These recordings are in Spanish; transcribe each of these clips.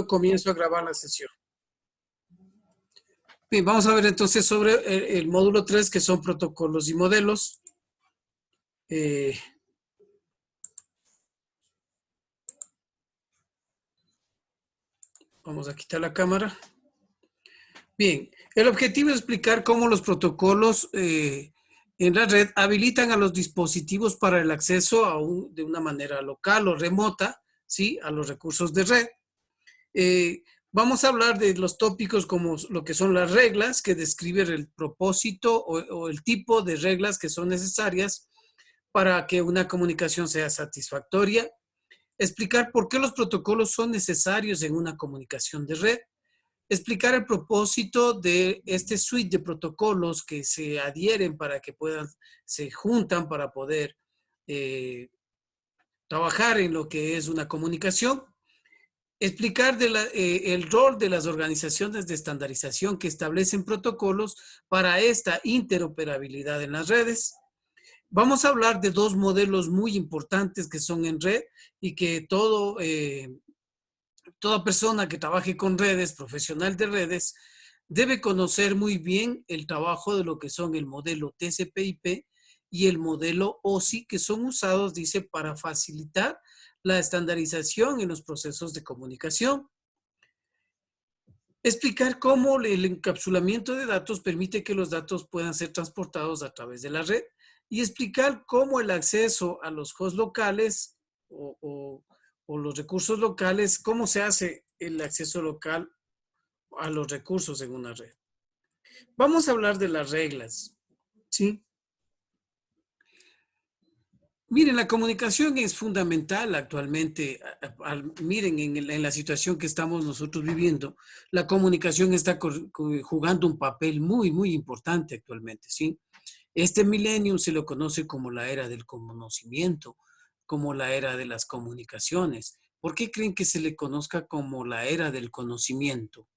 Comienzo a grabar la sesión. Bien, vamos a ver entonces sobre el módulo 3, que son protocolos y modelos. Vamos a quitar la cámara. Bien, el objetivo es explicar cómo los protocolos en la red habilitan a los dispositivos para el acceso de una manera local o remota, ¿sí?, a los recursos de red. Vamos a hablar de los tópicos como lo que son las reglas, que describen el propósito o el tipo de reglas que son necesarias para que una comunicación sea satisfactoria. Explicar por qué los protocolos son necesarios en una comunicación de red. Explicar el propósito de este suite de protocolos que se adhieren para que se juntan para poder trabajar en lo que es una comunicación. Explicar el rol de las organizaciones de estandarización que establecen protocolos para esta interoperabilidad en las redes. Vamos a hablar de dos modelos muy importantes que son en red y que toda persona que trabaje con redes, profesional de redes, debe conocer muy bien el trabajo de lo que son el modelo TCP/IP y el modelo OSI, que son usados, dice, para facilitar la estandarización en los procesos de comunicación. Explicar cómo el encapsulamiento de datos permite que los datos puedan ser transportados a través de la red y explicar cómo el acceso a los hosts locales o los recursos locales, cómo se hace el acceso local a los recursos en una red. Vamos a hablar de las reglas, ¿sí? Miren, la comunicación es fundamental actualmente. Miren, en la situación que estamos nosotros viviendo, la comunicación está jugando un papel muy, muy importante actualmente, ¿sí? Este milenio se lo conoce como la era del conocimiento, como la era de las comunicaciones. ¿Por qué creen que se le conozca como la era del conocimiento?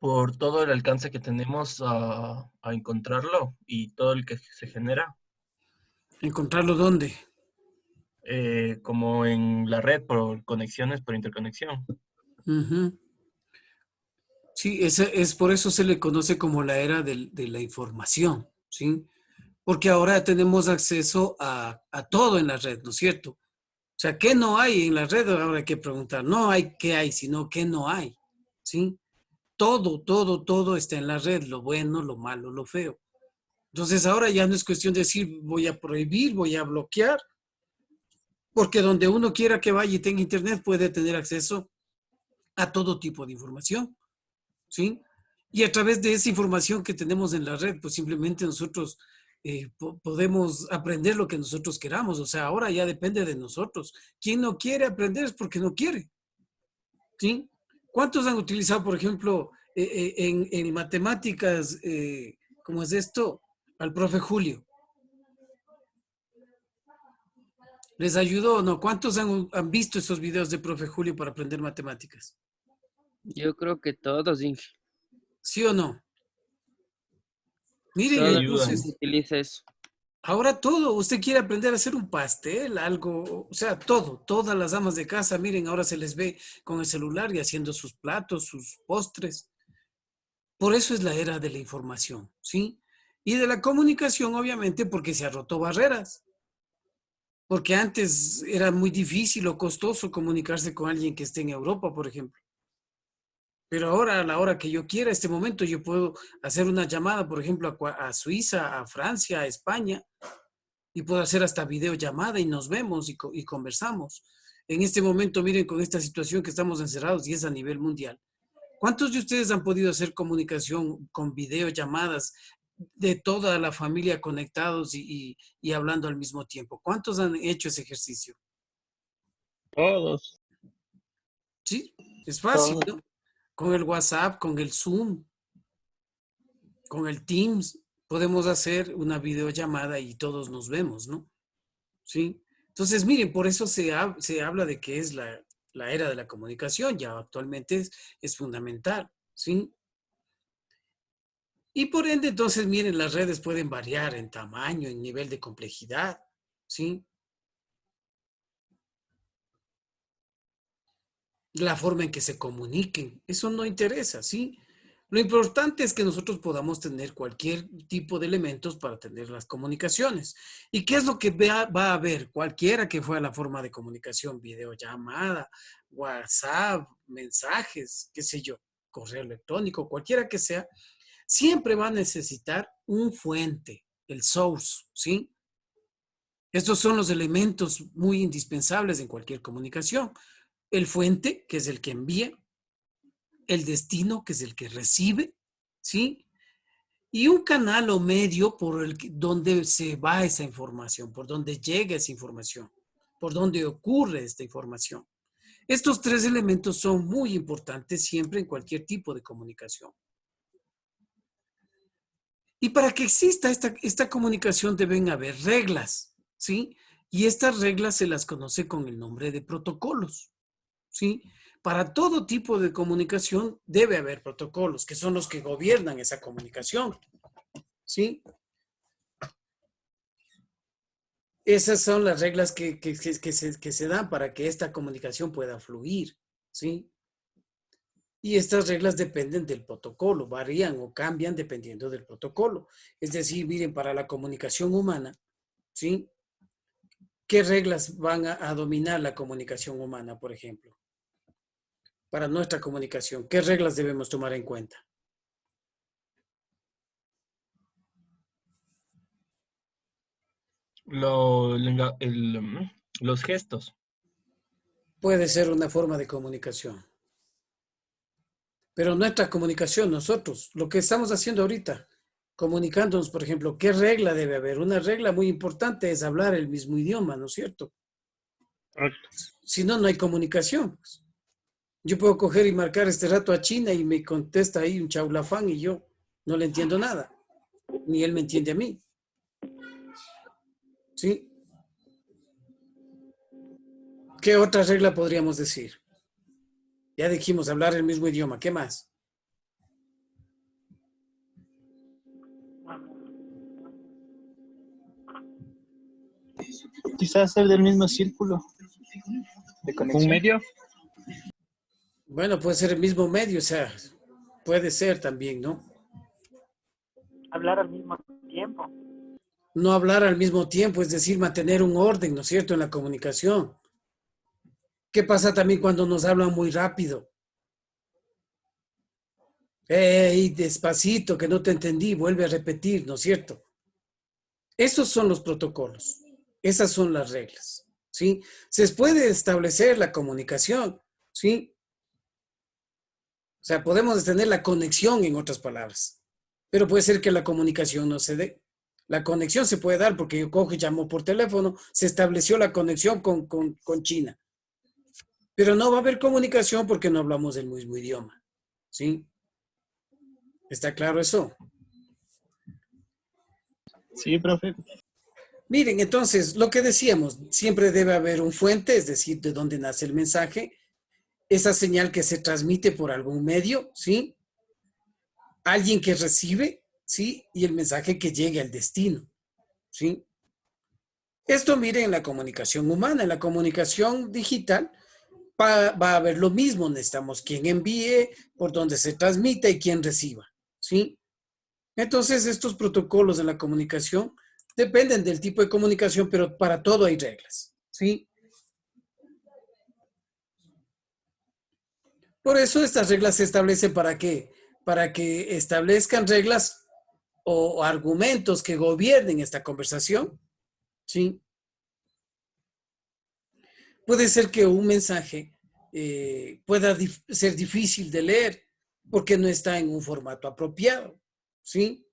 Por todo el alcance que tenemos a encontrarlo y todo el que se genera, ¿Encontrarlo dónde? como en la red, por conexiones, por interconexión. Ujú. Sí, es por eso se le conoce como la era de la información, ¿sí? Porque ahora tenemos acceso a todo en la red, ¿no es cierto? O sea, ¿qué no hay en la red? Ahora hay que preguntar, no hay qué hay, sino qué no hay, ¿sí? Todo, todo, todo está en la red, lo bueno, lo malo, lo feo. Entonces ahora ya no es cuestión de decir voy a prohibir, voy a bloquear, porque donde uno quiera que vaya y tenga internet puede tener acceso a todo tipo de información, ¿sí? Y a través de esa información que tenemos en la red, pues simplemente nosotros podemos aprender lo que nosotros queramos. O sea, ahora ya depende de nosotros. Quien no quiere aprender es porque no quiere, ¿sí? ¿Cuántos han utilizado, por ejemplo, en matemáticas, cómo es esto, al profe Julio? ¿Les ayudó o no? ¿Cuántos han visto esos videos de profe Julio para aprender matemáticas? Yo creo que todos, Inge. ¿Sí o no? Miren, Sí, Toda la ayudan. gente entonces, utiliza eso. ahora todo, usted quiere aprender a hacer un pastel, algo, o sea, todo, todas las amas de casa, miren, ahora se les ve con el celular y haciendo sus platos, sus postres. Por eso es la era de la información, ¿sí? Y de la comunicación, obviamente, porque se ha roto barreras. Porque antes era muy difícil o costoso comunicarse con alguien que esté en Europa, por ejemplo. Pero ahora, a la hora que yo quiera, este momento, yo puedo hacer una llamada, por ejemplo, a Suiza, a Francia, a España, y puedo hacer hasta videollamada y nos vemos y conversamos. En este momento, miren, con esta situación que estamos encerrados y es a nivel mundial. ¿Cuántos de ustedes han podido hacer comunicación con videollamadas de toda la familia conectados y hablando al mismo tiempo? ¿Cuántos han hecho ese ejercicio? Todos. Sí, es fácil, Todos. ¿no? Con el WhatsApp, con el Zoom, con el Teams, podemos hacer una videollamada y todos nos vemos, ¿no? Sí. Entonces, miren, por eso se habla de que es la era de la comunicación, ya actualmente es fundamental, ¿sí? Y por ende, entonces, miren, las redes pueden variar en tamaño, en nivel de complejidad, ¿sí? la forma en que se comuniquen. Eso no interesa, ¿sí? Lo importante es que nosotros podamos tener cualquier tipo de elementos para tener las comunicaciones. ¿Y qué es lo que va a haber? Cualquiera que fuera la forma de comunicación, videollamada, WhatsApp, mensajes, qué sé yo, correo electrónico, cualquiera que sea, siempre va a necesitar un fuente, el source, ¿sí? Estos son los elementos muy indispensables en cualquier comunicación. El fuente, que es el que envía, el destino, que es el que recibe, ¿sí? Y un canal o medio por donde se va esa información, por donde llega esa información, por donde ocurre esta información. Estos tres elementos son muy importantes siempre en cualquier tipo de comunicación. Y para que exista esta comunicación deben haber reglas, ¿sí? Y estas reglas se las conoce con el nombre de protocolos, ¿sí? Para todo tipo de comunicación debe haber protocolos, que son los que gobiernan esa comunicación, ¿sí? Esas son las reglas que se dan para que esta comunicación pueda fluir, ¿sí? Y estas reglas dependen del protocolo, varían o cambian dependiendo del protocolo. Es decir, miren, para la comunicación humana, ¿sí? ¿Qué reglas van a dominar la comunicación humana, por ejemplo? Para nuestra comunicación, ¿qué reglas debemos tomar en cuenta? Los gestos. Puede ser una forma de comunicación. Pero nuestra comunicación, nosotros, lo que estamos haciendo ahorita, comunicándonos, por ejemplo, ¿qué regla debe haber? Una regla muy importante es hablar el mismo idioma, ¿no es cierto? Correcto. Si no, no hay comunicación. Yo puedo coger y marcar este rato a China y me contesta ahí un chaulafán y yo no le entiendo nada, ni él me entiende a mí, ¿sí? ¿Qué otra regla podríamos decir? Ya dijimos hablar el mismo idioma, ¿qué más? Quizás ser del mismo círculo de conexión. ¿Un medio? Bueno, puede ser el mismo medio, o sea, puede ser también, ¿no? Hablar al mismo tiempo. No hablar al mismo tiempo, es decir, mantener un orden, ¿no es cierto?, en la comunicación. ¿Qué pasa también cuando nos hablan muy rápido? ¡Ey, despacito, que no te entendí! Vuelve a repetir, ¿no es cierto? Esos son los protocolos. Esas son las reglas, ¿sí? Se puede establecer la comunicación, ¿sí? O sea, podemos tener la conexión, en otras palabras, pero puede ser que la comunicación no se dé. La conexión se puede dar porque yo cojo y llamo por teléfono, se estableció la conexión con China, pero no va a haber comunicación porque no hablamos el mismo idioma, ¿sí? ¿Está claro eso? Sí, profe. Miren, entonces, lo que decíamos, siempre debe haber un fuente, es decir, de dónde nace el mensaje, esa señal que se transmite por algún medio, ¿sí? Alguien que recibe, ¿sí? Y el mensaje que llegue al destino, ¿sí? Esto, miren, en la comunicación humana, en la comunicación digital, va a haber lo mismo. Necesitamos quien envíe, por dónde se transmite y quien reciba, ¿sí? Entonces, estos protocolos de la comunicación dependen del tipo de comunicación, pero para todo hay reglas, ¿sí? Por eso estas reglas se establecen para qué? Para que establezcan reglas o argumentos que gobiernen esta conversación, ¿sí? Puede ser que un mensaje pueda ser difícil de leer porque no está en un formato apropiado, ¿sí?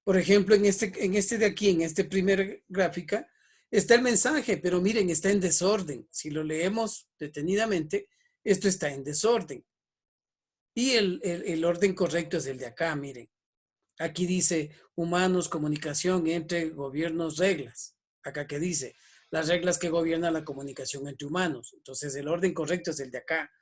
Por ejemplo, en este de aquí, en esta primera gráfica, está el mensaje, pero miren, está en desorden. Si lo leemos detenidamente, esto está en desorden. Y el orden correcto es el de acá, miren. Aquí dice humanos, comunicación entre gobiernos, reglas. Acá que dice las reglas que gobiernan la comunicación entre humanos. Entonces el orden correcto es el de acá.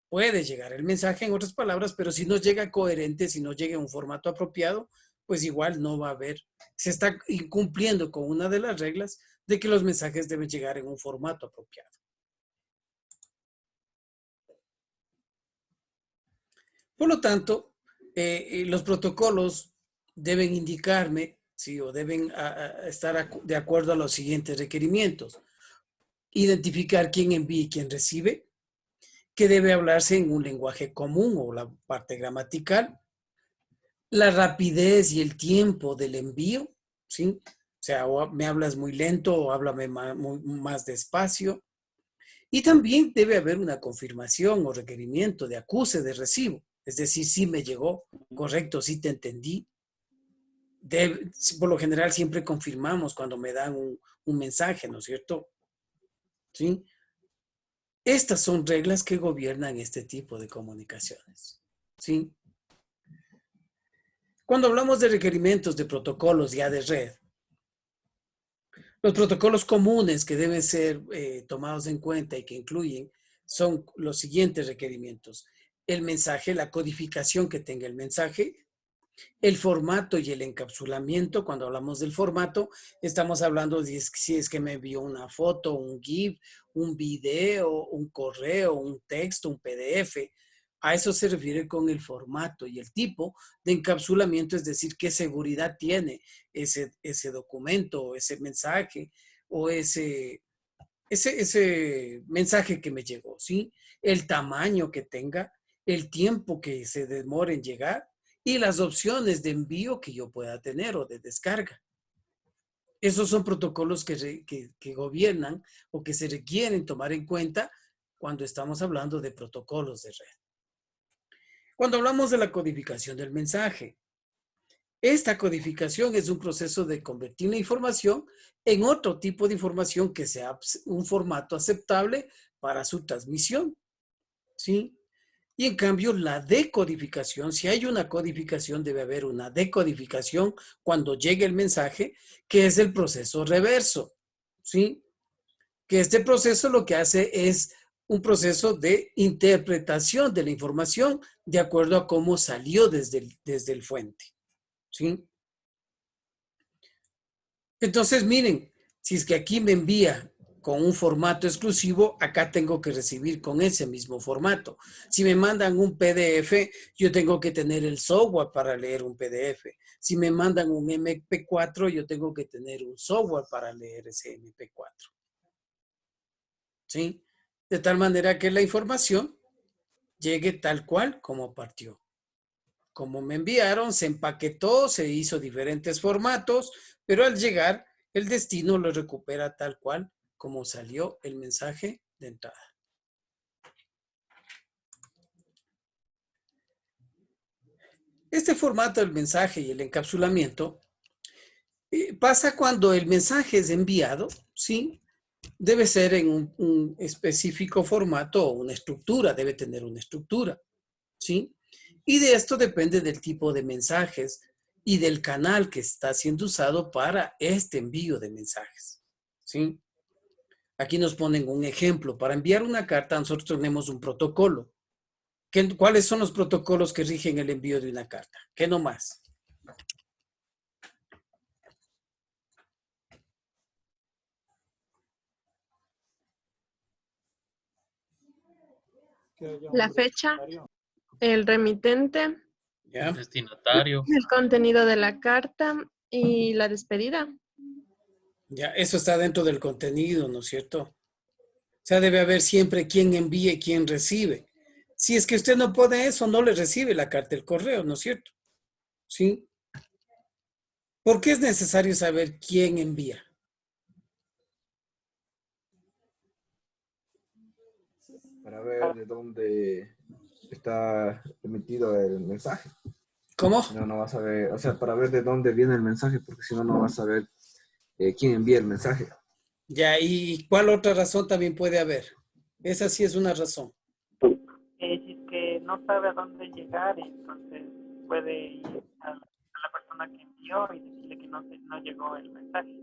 Puede llegar el mensaje en otras palabras, pero si no llega coherente, si no llega en un formato apropiado, pues igual no va a haber. Se está incumpliendo con una de las reglas de que los mensajes deben llegar en un formato apropiado. Por lo tanto, los protocolos deben indicarme, ¿sí? O deben estar de acuerdo a los siguientes requerimientos. Identificar quién envía y quién recibe, que debe hablarse en un lenguaje común o la parte gramatical, la rapidez y el tiempo del envío, ¿sí? O sea, o me hablas muy lento o háblame más despacio. Y también debe haber una confirmación o requerimiento de acuse de recibo. Es decir, sí me llegó, correcto, sí te entendí. Por lo general siempre confirmamos cuando me dan un mensaje, ¿no es cierto? ¿Sí? Estas son reglas que gobiernan este tipo de comunicaciones. ¿Sí? Cuando hablamos de requerimientos de protocolos ya de red, los protocolos comunes que deben ser tomados en cuenta y que incluyen son los siguientes requerimientos. El mensaje, la codificación que tenga el mensaje, el formato y el encapsulamiento. Cuando hablamos del formato, estamos hablando de si es que me envió una foto, un GIF, un video, un correo, un texto, un PDF. A eso se refiere con el formato y el tipo de encapsulamiento, es decir, qué seguridad tiene ese documento, ese mensaje o ese mensaje que me llegó, ¿sí? El tamaño que tenga, el tiempo que se demore en llegar y las opciones de envío que yo pueda tener o de descarga. Esos son protocolos que gobiernan o que se requieren tomar en cuenta cuando estamos hablando de protocolos de red. Cuando hablamos de la codificación del mensaje, esta codificación es un proceso de convertir la información en otro tipo de información que sea un formato aceptable para su transmisión, ¿sí? Y en cambio, la decodificación, si hay una codificación, debe haber una decodificación cuando llegue el mensaje, que es el proceso reverso, ¿sí? Que este proceso lo que hace es un proceso de interpretación de la información de acuerdo a cómo salió desde el fuente, ¿sí? Entonces, miren, si es que aquí me envía con un formato exclusivo, acá tengo que recibir con ese mismo formato. Si me mandan un PDF, yo tengo que tener el software para leer un PDF. Si me mandan un MP4, yo tengo que tener un software para leer ese MP4. ¿Sí? De tal manera que la información llegue tal cual como partió. Como me enviaron, se empaquetó, se hizo diferentes formatos, pero al llegar, el destino lo recupera tal cual como salió el mensaje de entrada. Este formato del mensaje y el encapsulamiento pasa cuando el mensaje es enviado, ¿sí? Debe ser en un específico formato o una estructura, debe tener una estructura, ¿sí? Y de esto depende del tipo de mensajes y del canal que está siendo usado para este envío de mensajes, ¿sí? Aquí nos ponen un ejemplo. Para enviar una carta, nosotros tenemos un protocolo. ¿Cuáles son los protocolos que rigen el envío de una carta? ¿Qué nomás? La fecha, el remitente, ¿Ya? Destinatario. el contenido de la carta y la despedida. Ya, eso está dentro del contenido, ¿no es cierto? O sea, debe haber siempre quién envía y quién recibe. Si es que usted no pone eso, no le recibe la carta el correo, ¿no es cierto? ¿Sí? ¿Por qué es necesario saber quién envía? Para ver de dónde está emitido el mensaje. ¿Cómo? Si no, no vas a ver, o sea, para ver de dónde viene el mensaje, porque si no, no vas a ver quién envía el mensaje. Ya, ¿y cuál otra razón también puede haber? Esa sí es una razón. Si es que no sabe a dónde llegar, entonces puede ir a la persona que envió y decirle que no llegó el mensaje.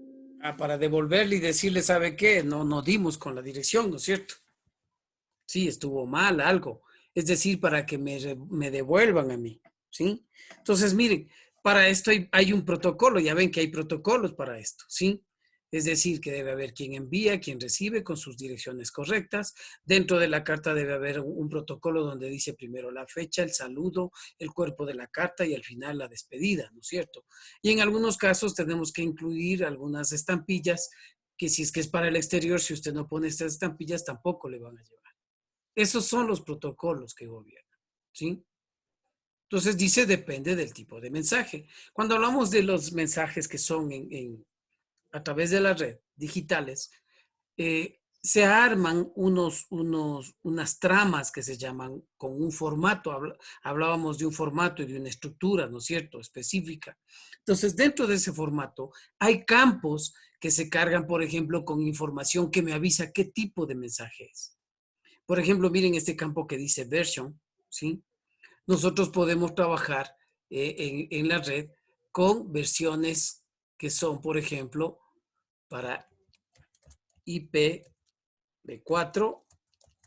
Para devolverle y decirle, ¿sabe qué? No dimos con la dirección, ¿no es cierto? Sí, estuvo mal algo. Es decir, para que me devuelvan a mí, ¿sí? Entonces, miren, para esto hay un protocolo, ya ven que hay protocolos para esto, ¿sí? Es decir, que debe haber quien envía, quien recibe con sus direcciones correctas. Dentro de la carta debe haber un protocolo donde dice primero la fecha, el saludo, el cuerpo de la carta y al final la despedida, ¿no es cierto? Y en algunos casos tenemos que incluir algunas estampillas que si es que es para el exterior, si usted no pone estas estampillas tampoco le van a llevar. Esos son los protocolos que gobiernan, ¿sí? Entonces dice depende del tipo de mensaje. Cuando hablamos de los mensajes que son a través de la red, digitales, se arman unas tramas que se llaman con un formato. Hablábamos de un formato y de una estructura, ¿no es cierto?, específica. Entonces, dentro de ese formato hay campos que se cargan, por ejemplo, con información que me avisa qué tipo de mensaje es. Por ejemplo, miren este campo que dice version, ¿sí? Nosotros podemos trabajar en la red con versiones que son, por ejemplo, para IPv4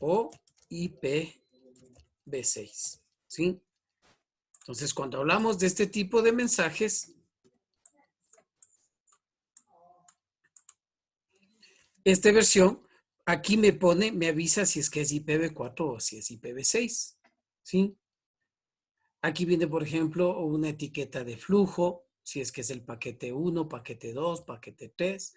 o IPv6, ¿sí? Entonces, cuando hablamos de este tipo de mensajes, esta versión aquí me avisa si es que es IPv4 o si es IPv6, ¿sí? Aquí viene, por ejemplo, una etiqueta de flujo, si es que es el paquete 1, paquete 2, paquete 3.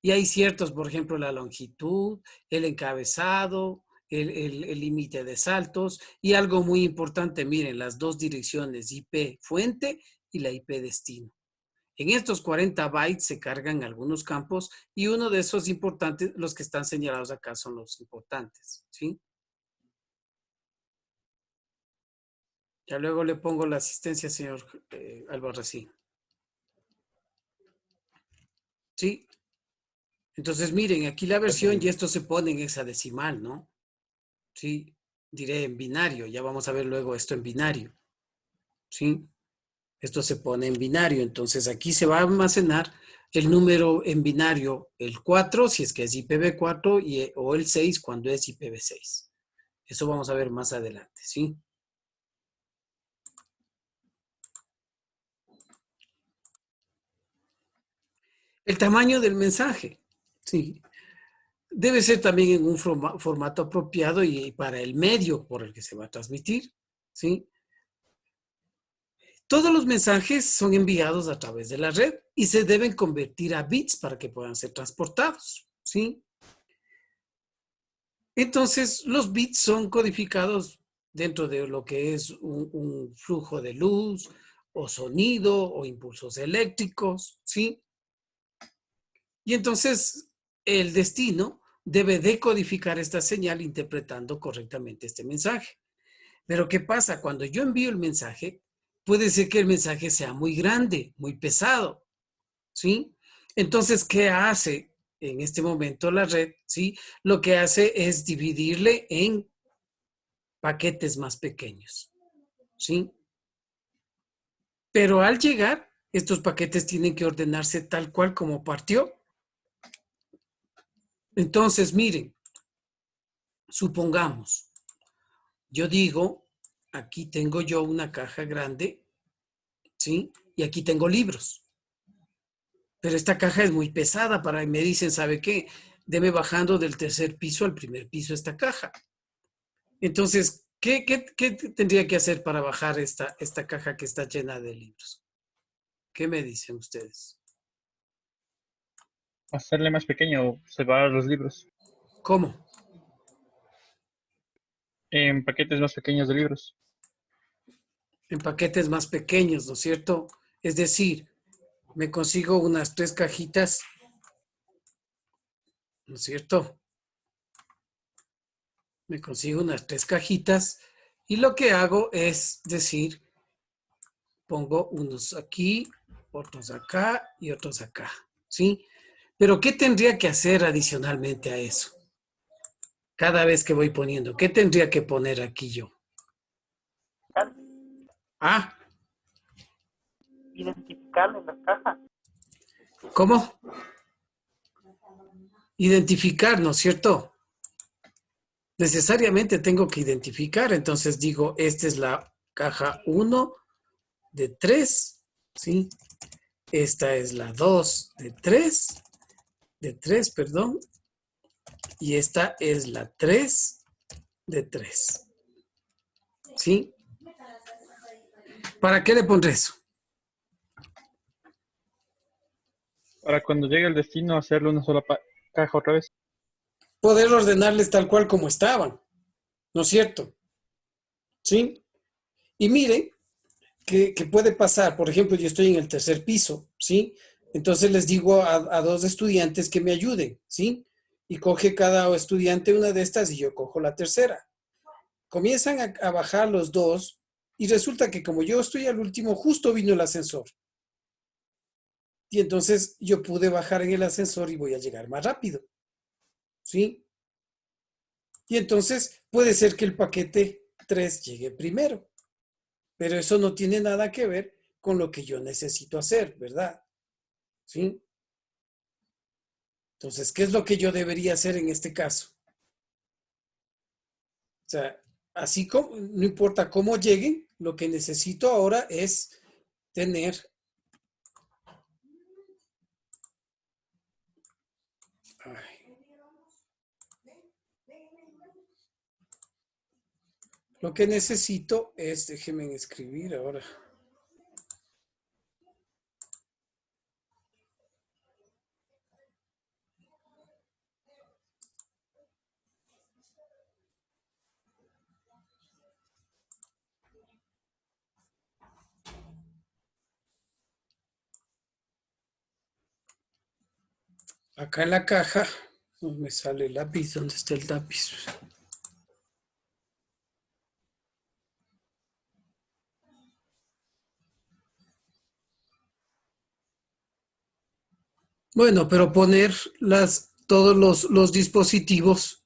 Y hay ciertos, por ejemplo, la longitud, el encabezado, el límite de saltos y algo muy importante, miren, las dos direcciones IP fuente y la IP destino. En estos 40 bytes se cargan algunos campos y uno de esos importantes, los que están señalados acá son los importantes, ¿sí? Ya luego le pongo la asistencia, señor Albarracín. ¿Sí? Entonces, miren, aquí la versión y esto se pone en hexadecimal, ¿no? Sí, diré en binario. Ya vamos a ver luego esto en binario. ¿Sí? Esto se pone en binario. Entonces, aquí se va a almacenar el número en binario, el 4, si es que es IPv4, o el 6 cuando es IPv6. Eso vamos a ver más adelante, ¿sí? El tamaño del mensaje, ¿sí? Debe ser también en un formato apropiado y para el medio por el que se va a transmitir, ¿sí? Todos los mensajes son enviados a través de la red y se deben convertir a bits para que puedan ser transportados, ¿sí? Entonces, los bits son codificados dentro de lo que es un flujo de luz o sonido o impulsos eléctricos, ¿sí? Y entonces, el destino debe decodificar esta señal interpretando correctamente este mensaje. Pero ¿qué pasa? Cuando yo envío el mensaje, puede ser que el mensaje sea muy grande, muy pesado, ¿sí? Entonces, ¿qué hace en este momento la red? ¿Sí? Lo que hace es dividirle en paquetes más pequeños, ¿sí? Pero al llegar, estos paquetes tienen que ordenarse tal cual como partió. Entonces, miren, supongamos, yo digo, aquí tengo yo una caja grande, ¿sí? Y aquí tengo libros. Pero esta caja es muy pesada para, y me dicen, ¿sabe qué? Debe bajando del tercer piso al primer piso esta caja. Entonces, ¿qué tendría que hacer para bajar esta caja que está llena de libros? ¿Qué me dicen ustedes? Hacerle más pequeño, separar los libros ¿Cómo? en paquetes más pequeños de libros. En paquetes más pequeños, ¿no es cierto? Es decir, me consigo unas 3 cajitas, ¿no es cierto? Me consigo unas 3 cajitas y lo que hago es decir, pongo unos aquí, otros acá y otros acá, ¿sí? Pero ¿qué tendría que hacer adicionalmente a eso? Cada vez que voy poniendo, ¿qué tendría que poner aquí yo? Ah, Identificarle las cajas. ¿cómo? Identificar, ¿no es cierto? Necesariamente tengo que identificar, entonces digo, esta es la caja 1 de 3, ¿sí? Esta es la 2 de 3 de 3, perdón. Y esta es la 3 de 3. ¿Sí? ¿Para qué le pondré eso? Para cuando llegue el destino, hacerle una sola caja otra vez. Poder ordenarles tal cual como estaban. ¿No es cierto? ¿Sí? Y miren que puede pasar. Por ejemplo, yo estoy en el tercer piso, ¿sí? Entonces les digo a dos estudiantes que me ayuden, ¿sí? Y coge cada estudiante una de estas y yo cojo la tercera. Comienzan a bajar los dos y resulta que como yo estoy al último, justo vino el ascensor. Y entonces yo pude bajar en el ascensor y voy a llegar más rápido, ¿sí? Y entonces puede ser que el paquete 3 llegue primero, pero eso no tiene nada que ver con lo que yo necesito hacer, ¿verdad? ¿Sí? Entonces, ¿qué es lo que yo debería hacer en este caso? O sea, así como, no importa cómo lleguen, lo que necesito ahora es tener lo que necesito es, déjenme escribir ahora. Acá en la caja, no me sale el lápiz. ¿Dónde está el lápiz? Bueno, pero poner todos los dispositivos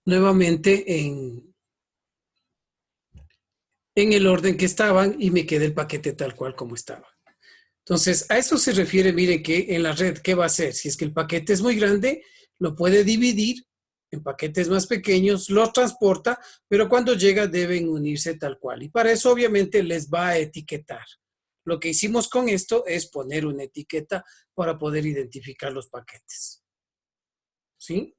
nuevamente en el orden que estaban y me quede el paquete tal cual como estaba. Entonces, a eso se refiere, miren que en la red, ¿qué va a hacer? Si es que el paquete es muy grande, lo puede dividir en paquetes más pequeños, los transporta, pero cuando llega deben unirse tal cual. Y para eso obviamente les va a etiquetar. Lo que hicimos con esto es poner una etiqueta para poder identificar los paquetes. ¿Sí?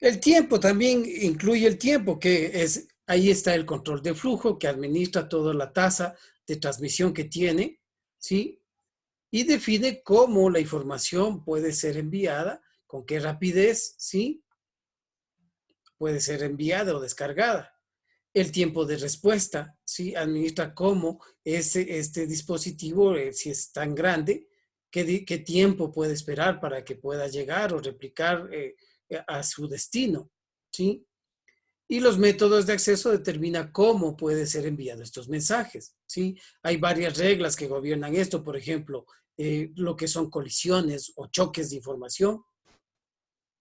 El tiempo también incluye el tiempo, que es, ahí está el control de flujo que administra toda la tasa de transmisión que tiene, ¿sí? Y define cómo la información puede ser enviada, con qué rapidez, ¿sí? Puede ser enviada o descargada. El tiempo de respuesta, ¿sí? Administra cómo este dispositivo, si es tan grande, qué tiempo puede esperar para que pueda llegar o replicar a su destino, ¿sí? Y los métodos de acceso determina cómo puede ser enviado estos mensajes, ¿sí? Hay varias reglas que gobiernan esto, por ejemplo, lo que son colisiones o choques de información.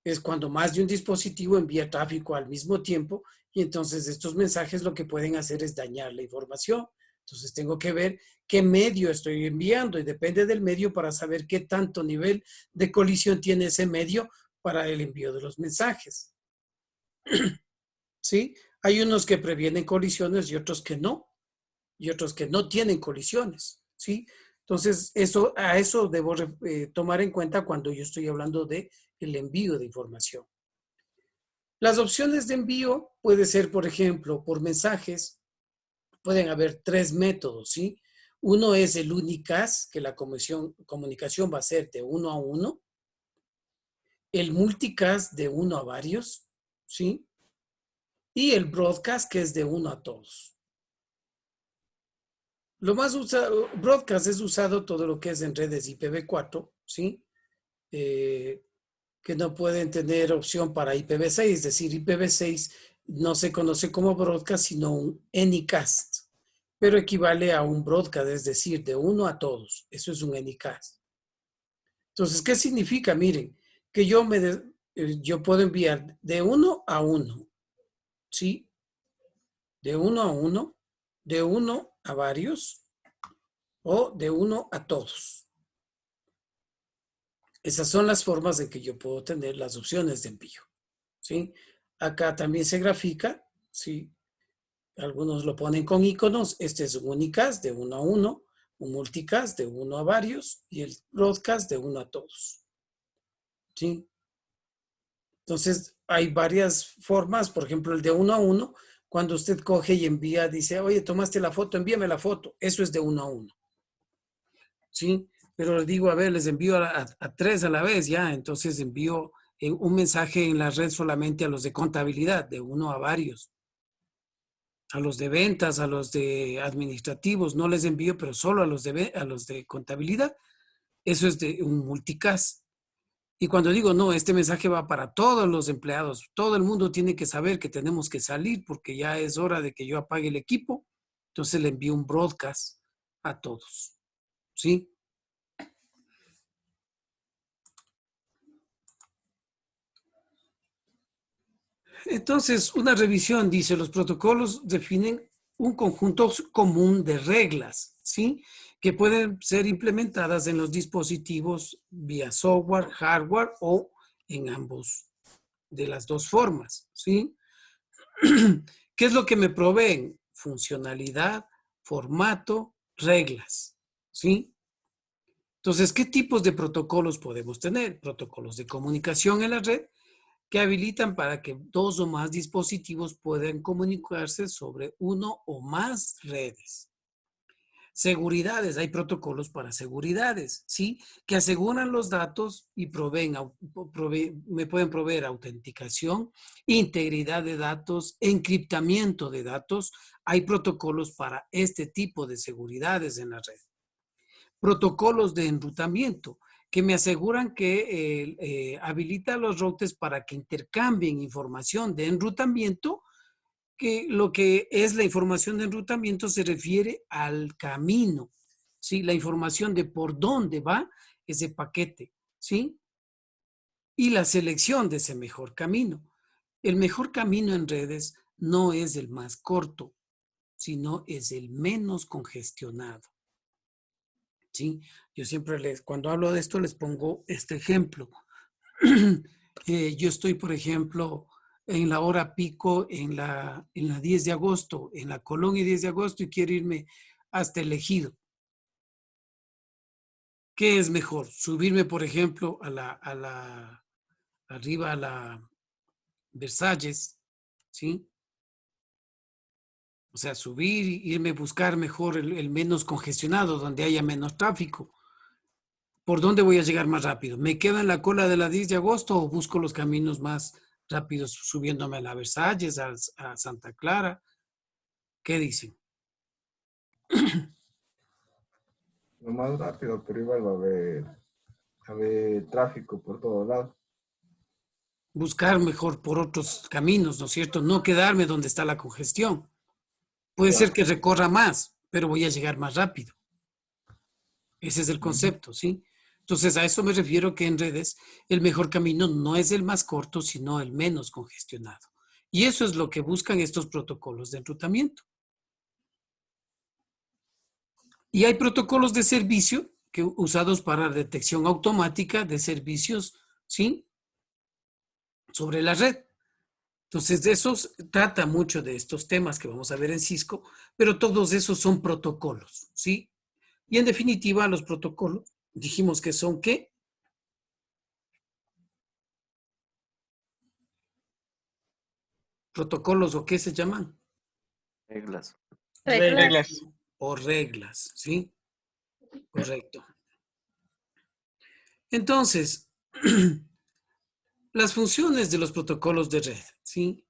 Es cuando más de un dispositivo envía tráfico al mismo tiempo y entonces estos mensajes lo que pueden hacer es dañar la información. Entonces tengo que ver qué medio estoy enviando y depende del medio para saber qué tanto nivel de colisión tiene ese medio para el envío de los mensajes. ¿Sí? Hay unos que previenen colisiones y otros que no tienen colisiones, ¿sí? Entonces, a eso debo tomar en cuenta cuando yo estoy hablando de el envío de información. Las opciones de envío puede ser, por ejemplo, por mensajes. Pueden haber 3 métodos, ¿sí? Uno es el unicast, que la comunicación va a ser de 1 a 1. El multicast de 1 a varios, ¿sí? Y el broadcast, que es de 1 a todos. Lo más usado, broadcast es usado todo lo que es en redes IPv4, ¿sí? Que no pueden tener opción para IPv6, es decir, IPv6 no se conoce como broadcast, sino un anycast, pero equivale a un broadcast, es decir, de 1 a todos. Eso es un anycast. Entonces, ¿qué significa? Miren, que yo puedo enviar de 1 a 1, ¿sí? De 1 a 1, de 1 a varios o de 1 a todos. Esas son las formas en que yo puedo tener las opciones de envío, ¿sí? Acá también se grafica, ¿sí? algunos lo ponen con iconos. Este es un unicast de 1 a 1, un multicast de 1 a varios y el broadcast de 1 a todos. ¿Sí? Entonces, hay varias formas. Por ejemplo, el de 1 a 1, cuando usted coge y envía, dice, oye, tomaste la foto, envíame la foto. Eso es de 1 a 1. ¿Sí? Pero les digo, a ver, les envío a 3 a la vez, ya. Entonces envío un mensaje en la red solamente a los de contabilidad, de 1 a varios. A los de ventas, a los de administrativos, no les envío, pero solo a los de contabilidad. Eso es de un multicast. Y cuando digo, no, este mensaje va para todos los empleados, todo el mundo tiene que saber que tenemos que salir porque ya es hora de que yo apague el equipo, entonces le envío un broadcast a todos. ¿Sí? Entonces, una revisión dice, los protocolos definen un conjunto común de reglas, ¿sí? Que pueden ser implementadas en los dispositivos vía software, hardware o en ambos de las dos formas, ¿sí? ¿Qué es lo que me proveen? Funcionalidad, formato, reglas, ¿sí? Entonces, ¿qué tipos de protocolos podemos tener? Protocolos de comunicación en la red que habilitan para que 2 o más dispositivos puedan comunicarse sobre uno o más redes. Seguridades, hay protocolos para seguridades, ¿sí? Que aseguran los datos y me pueden proveer autenticación, integridad de datos, encriptamiento de datos. Hay protocolos para este tipo de seguridades en la red. Protocolos de enrutamiento que me aseguran que habilita los routers para que intercambien información de enrutamiento, que lo que es la información de enrutamiento se refiere al camino, ¿sí? La información de por dónde va ese paquete, ¿sí? Y la selección de ese mejor camino. El mejor camino en redes no es el más corto, sino es el menos congestionado. ¿Sí? Yo siempre cuando hablo de esto les pongo este ejemplo. Yo estoy, por ejemplo, en la hora pico, en la 10 de agosto, en la Colón y 10 de agosto y quiero irme hasta el Ejido. ¿Qué es mejor? Subirme, por ejemplo, arriba a la Versalles, ¿sí? O sea, subir, irme a buscar mejor el menos congestionado, donde haya menos tráfico. ¿Por dónde voy a llegar más rápido? ¿Me quedo en la cola de la 10 de agosto o busco los caminos más rápidos subiéndome a la Versalles, a Santa Clara? ¿Qué dicen? Lo más rápido, pero igual va a haber tráfico por todos lados. Buscar mejor por otros caminos, ¿no es cierto? No quedarme donde está la congestión. Puede ser que recorra más, pero voy a llegar más rápido. Ese es el concepto, ¿sí? Entonces, a eso me refiero que en redes el mejor camino no es el más corto, sino el menos congestionado. Y eso es lo que buscan estos protocolos de enrutamiento. Y hay protocolos de servicio usados para detección automática de servicios, ¿sí? Sobre la red. Entonces, de esos trata mucho de estos temas que vamos a ver en Cisco, pero todos esos son protocolos, ¿sí? Y en definitiva, los protocolos, dijimos que son ¿qué? Protocolos o ¿qué se llaman? Reglas. Reglas. O reglas, ¿sí? Correcto. Entonces, las funciones de los protocolos de red, ¿sí?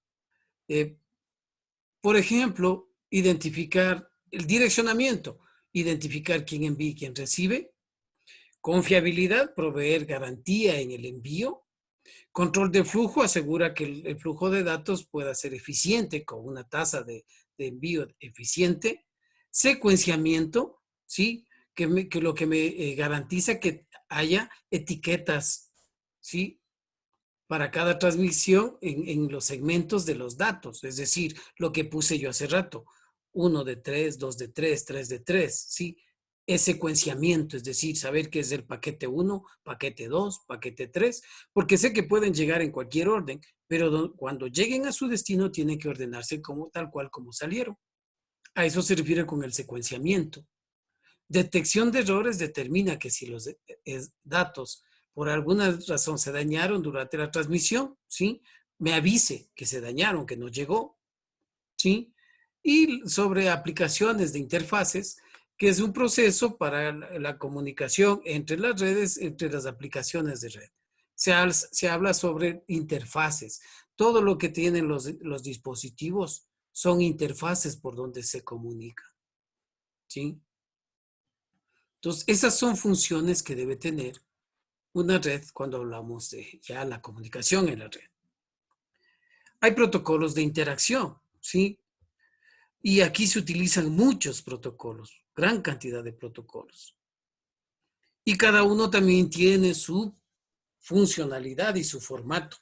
Por ejemplo, identificar el direccionamiento, identificar quién envía y quién recibe, confiabilidad, proveer garantía en el envío, control de flujo, asegura que el flujo de datos pueda ser eficiente con una tasa de envío eficiente, secuenciamiento, ¿sí? Que lo que me garantiza que haya etiquetas, ¿sí? Para cada transmisión en los segmentos de los datos, es decir, lo que puse yo hace rato, 1 de 3, 2 de 3, 3 de 3, ¿sí? Es secuenciamiento, es decir, saber qué es el paquete 1, paquete 2, paquete 3, porque sé que pueden llegar en cualquier orden, pero cuando lleguen a su destino tienen que ordenarse como, tal cual como salieron. A eso se refiere con el secuenciamiento. Detección de errores determina que si los datos por alguna razón se dañaron durante la transmisión, ¿sí? Me avise que se dañaron, que no llegó, ¿sí? Y sobre aplicaciones de interfaces, que es un proceso para la comunicación entre las redes, entre las aplicaciones de red. Se habla sobre interfaces. Todo lo que tienen los dispositivos son interfaces por donde se comunican, ¿sí? Entonces, esas son funciones que debe tener una red cuando hablamos de ya la comunicación en la red. Hay protocolos de interacción, ¿sí? Y aquí se utilizan muchos protocolos, gran cantidad de protocolos. Y cada uno también tiene su funcionalidad y su formato,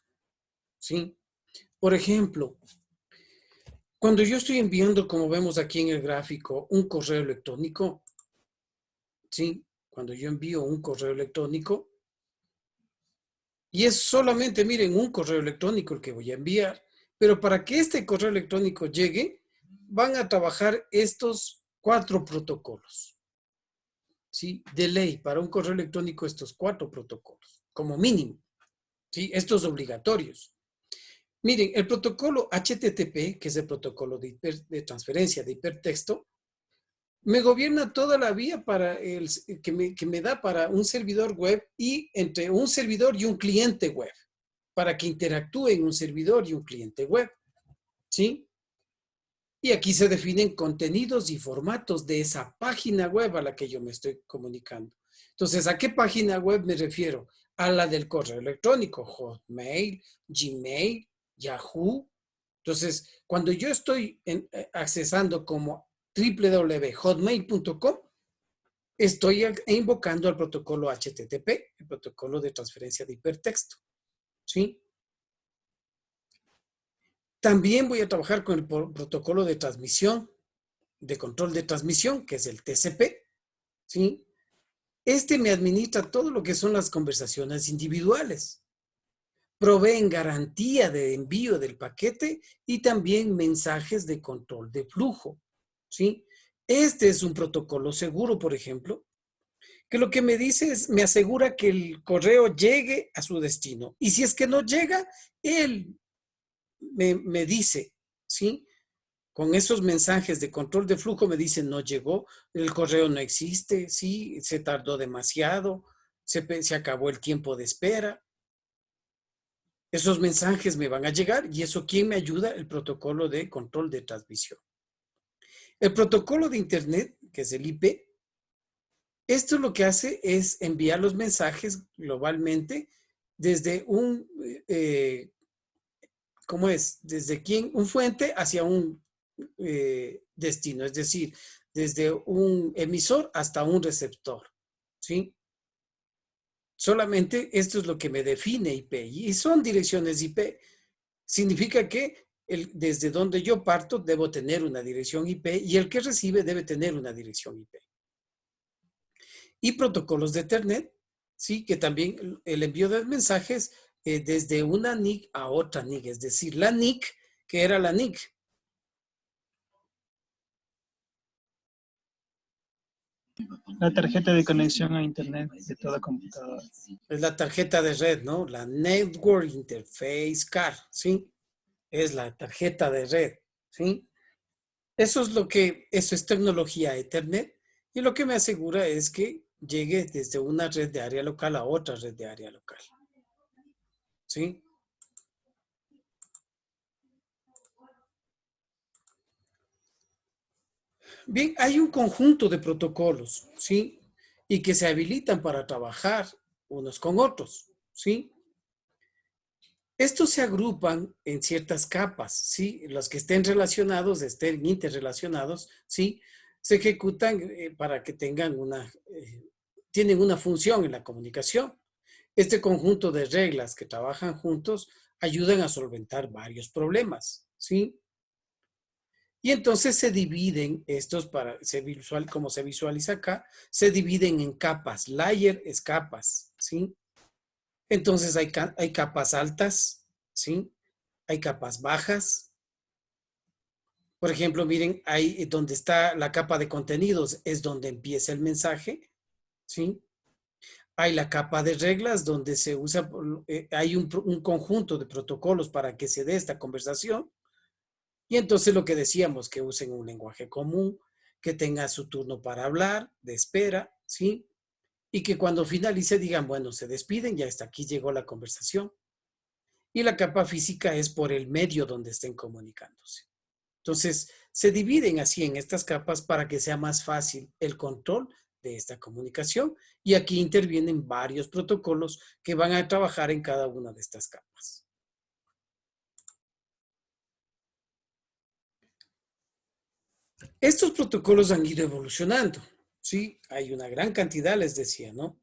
¿sí? Por ejemplo, cuando yo estoy enviando, como vemos aquí en el gráfico, un correo electrónico, ¿sí? Cuando yo envío un correo electrónico, y es solamente, miren, un correo electrónico el que voy a enviar, pero para que este correo electrónico llegue, van a trabajar estos 4 protocolos, ¿sí? De ley, para un correo electrónico, estos 4 protocolos, como mínimo, ¿sí? Estos obligatorios. Miren, el protocolo HTTP, que es el protocolo de transferencia de hipertexto, me gobierna toda la vía para que me da para un servidor web y entre un servidor y un cliente web, para que interactúen un servidor y un cliente web, ¿sí? Y aquí se definen contenidos y formatos de esa página web a la que yo me estoy comunicando. Entonces, ¿a qué página web me refiero? A la del correo electrónico, Hotmail, Gmail, Yahoo. Entonces, cuando yo estoy accesando como www.hotmail.com, estoy invocando al protocolo HTTP, el protocolo de transferencia de hipertexto, ¿sí? También voy a trabajar con el protocolo de transmisión, de control de transmisión, que es el TCP, ¿sí? Este me administra todo lo que son las conversaciones individuales. Proveen garantía de envío del paquete y también mensajes de control de flujo, ¿sí? Este es un protocolo seguro, por ejemplo, que lo que me dice es, me asegura que el correo llegue a su destino. Y si es que no llega, él me dice, ¿sí? Con esos mensajes de control de flujo me dicen, no llegó, el correo no existe, sí, se tardó demasiado, se acabó el tiempo de espera. Esos mensajes me van a llegar y eso, ¿quién me ayuda? El protocolo de control de transmisión. El protocolo de Internet, que es el IP, esto lo que hace es enviar los mensajes globalmente desde un, ¿cómo es? Desde un fuente hacia un destino, es decir, desde un emisor hasta un receptor, ¿sí? Solamente esto es lo que me define IP y son direcciones IP. Significa que desde donde yo parto debo tener una dirección IP y el que recibe debe tener una dirección IP. Y protocolos de Ethernet, ¿sí? Que también el envío de mensajes desde una NIC a otra NIC, es decir, la NIC, que era la NIC. La tarjeta de conexión a Internet de toda computadora. Es la tarjeta de red, ¿no? La Network Interface Card, ¿sí? Es la tarjeta de red, ¿sí? Eso es tecnología Ethernet y lo que me asegura es que llegue desde una red de área local a otra red de área local, ¿sí? Bien, hay un conjunto de protocolos, ¿sí? Y que se habilitan para trabajar unos con otros, ¿sí? Estos se agrupan en ciertas capas, ¿sí? Los que estén relacionados, estén interrelacionados, ¿sí? Se ejecutan para que tengan tienen una función en la comunicación. Este conjunto de reglas que trabajan juntos ayudan a solventar varios problemas, ¿sí? Y entonces se dividen estos como se visualiza acá, se dividen en capas. Layer es capas, ¿sí? Entonces hay capas altas, ¿sí? hay capas bajas. Por ejemplo, miren, ahí donde está la capa de contenidos es donde empieza el mensaje, ¿sí? Hay la capa de reglas donde se usa, hay un conjunto de protocolos para que se dé esta conversación. Y entonces lo que decíamos, que usen un lenguaje común, que tenga su turno para hablar, de espera, ¿sí? Y que cuando finalice digan, bueno, se despiden, ya hasta aquí llegó la conversación. Y la capa física es por el medio donde estén comunicándose. Entonces, se dividen así en estas capas para que sea más fácil el control de esta comunicación. Y aquí intervienen varios protocolos que van a trabajar en cada una de estas capas. Estos protocolos han ido evolucionando, ¿sí? Hay una gran cantidad, les decía, ¿no?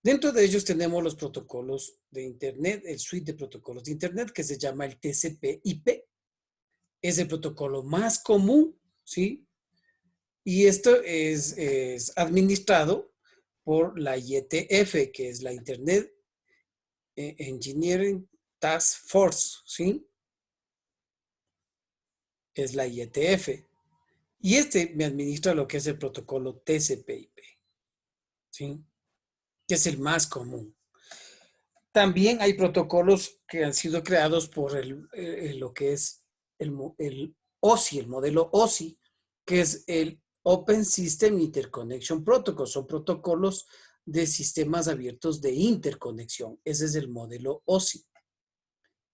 Dentro de ellos tenemos los protocolos de Internet, el suite de protocolos de Internet que se llama el TCP/IP. Es el protocolo más común, ¿sí? Y esto es administrado por la IETF, que es la Internet Engineering Task Force, ¿sí? Es la IETF. Y este me administra lo que es el protocolo TCP/IP, ¿sí? Que es el más común. También hay protocolos que han sido creados por lo que es el OSI, el modelo OSI, que es el Open System Interconnection Protocol. Son protocolos de sistemas abiertos de interconexión. Ese es el modelo OSI.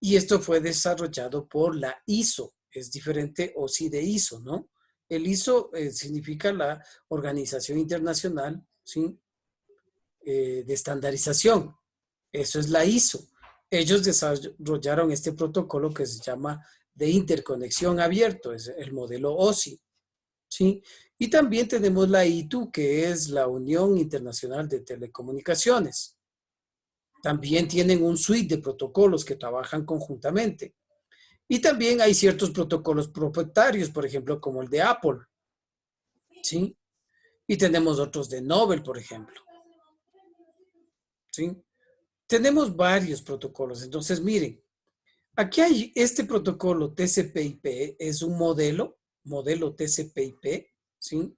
Y esto fue desarrollado por la ISO. Es diferente OSI de ISO, ¿no? El ISO significa la Organización Internacional, ¿sí? De Estandarización. Eso es la ISO. Ellos desarrollaron este protocolo que se llama de interconexión abierto, es el modelo OSI, ¿sí? Y también tenemos la ITU, que es la Unión Internacional de Telecomunicaciones. También tienen un suite de protocolos que trabajan conjuntamente. Y también hay ciertos protocolos propietarios, por ejemplo, como el de Apple, ¿sí? Y tenemos otros de Nobel, por ejemplo, ¿sí? Tenemos varios protocolos. Entonces, miren, aquí hay este protocolo TCP/IP, es un modelo TCP/IP, ¿sí?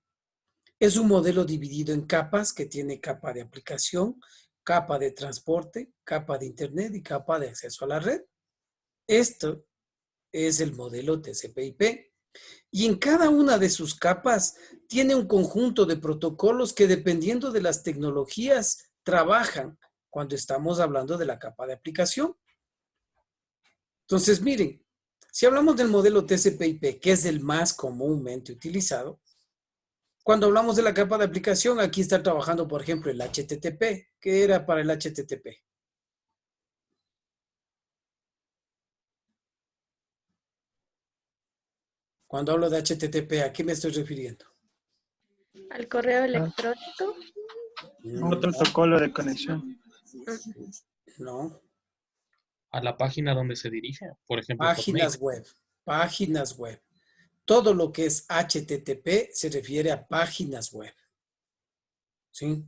Es un modelo dividido en capas que tiene capa de aplicación, capa de transporte, capa de internet y capa de acceso a la red. Esto es el modelo TCP/IP. Y en cada una de sus capas tiene un conjunto de protocolos que dependiendo de las tecnologías trabajan cuando estamos hablando de la capa de aplicación. Entonces, miren, si hablamos del modelo TCP/IP, que es el más comúnmente utilizado, cuando hablamos de la capa de aplicación, aquí está trabajando, por ejemplo, el HTTP. ¿Qué era para el HTTP? Cuando hablo de HTTP, ¿a qué me estoy refiriendo? Al correo electrónico. Un protocolo de conexión. No. A la página donde se dirige, por ejemplo, Páginas web. Páginas web. Todo lo que es HTTP se refiere a páginas web. ¿Sí?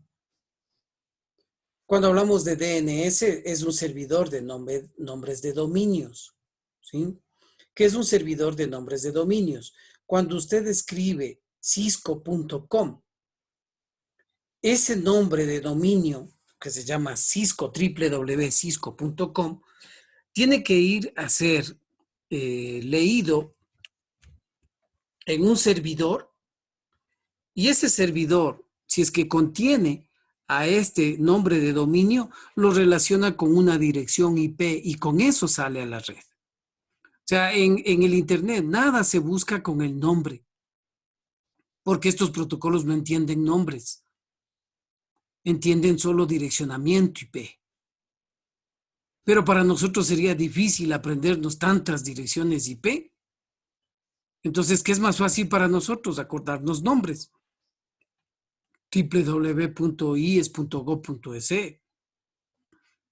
Cuando hablamos de DNS, es un servidor de nombres de dominios. ¿Sí? ¿Qué es un servidor de nombres de dominios? Cuando usted escribe cisco.com, ese nombre de dominio que se llama Cisco, www.cisco.com, tiene que ir a ser leído en un servidor y ese servidor, si es que contiene a este nombre de dominio, lo relaciona con una dirección IP y con eso sale a la red. O sea, en el Internet nada se busca con el nombre, porque estos protocolos no entienden nombres, entienden solo direccionamiento IP. Pero para nosotros sería difícil aprendernos tantas direcciones IP. Entonces, ¿qué es más fácil para nosotros? Acordarnos nombres. www.ies.gov.es,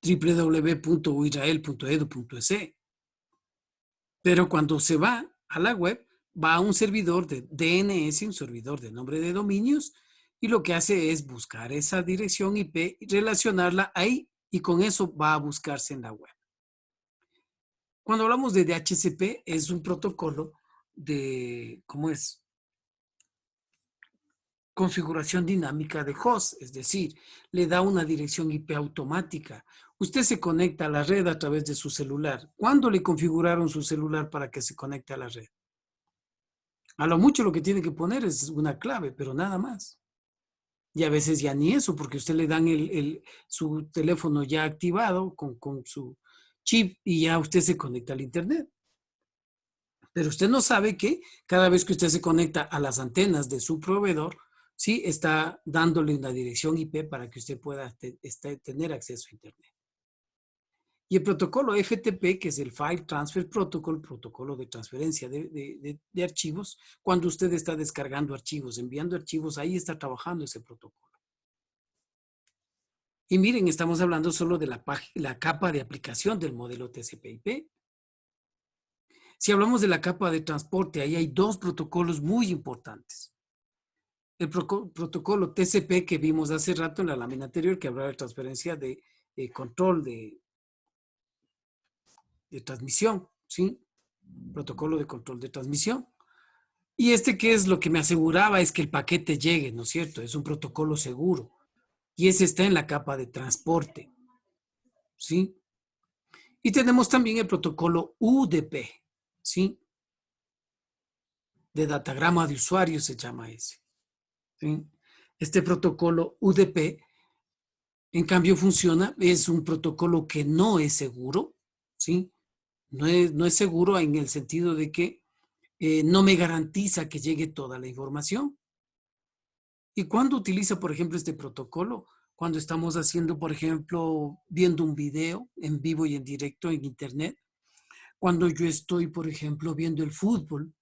www.uisrael.edu.es. Pero cuando se va a la web, va a un servidor de DNS, un servidor de nombre de dominios, y lo que hace es buscar esa dirección IP y relacionarla ahí, y con eso va a buscarse en la web. Cuando hablamos de DHCP, es un protocolo de, ¿cómo es? Configuración dinámica de host, es decir, le da una dirección IP automática. Usted se conecta a la red a través de su celular. ¿Cuándo le configuraron su celular para que se conecte a la red? A lo mucho lo que tiene que poner es una clave, pero nada más. Y a veces ya ni eso, porque usted le dan su teléfono ya activado con su chip y ya usted se conecta al internet. Pero usted no sabe que cada vez que usted se conecta a las antenas de su proveedor, sí está dándole una dirección IP para que usted pueda tener acceso a internet. Y el protocolo FTP, que es el File Transfer Protocol, protocolo de transferencia de archivos, cuando usted está descargando archivos, enviando archivos, ahí está trabajando ese protocolo. Y miren, estamos hablando solo de la capa de aplicación del modelo TCP/IP. Si hablamos de la capa de transporte, ahí hay dos protocolos muy importantes. El protocolo TCP que vimos hace rato en la lámina anterior, que hablaba de transferencia de control de transmisión, ¿sí? Protocolo de control de transmisión. Y este que es lo que me aseguraba es que el paquete llegue, ¿no es cierto? Es un protocolo seguro. Y ese está en la capa de transporte, ¿sí? Y tenemos también el protocolo UDP, ¿sí? De datagrama de usuario se llama ese, ¿sí? Este protocolo UDP, en cambio, funciona, es un protocolo que no es seguro, ¿sí? No es seguro en el sentido de que no me garantiza que llegue toda la información. ¿Y cuándo utiliza, por ejemplo, este protocolo? Cuando estamos haciendo, por ejemplo, viendo un video en vivo y en directo en internet. Cuando yo estoy, por ejemplo, viendo el fútbol.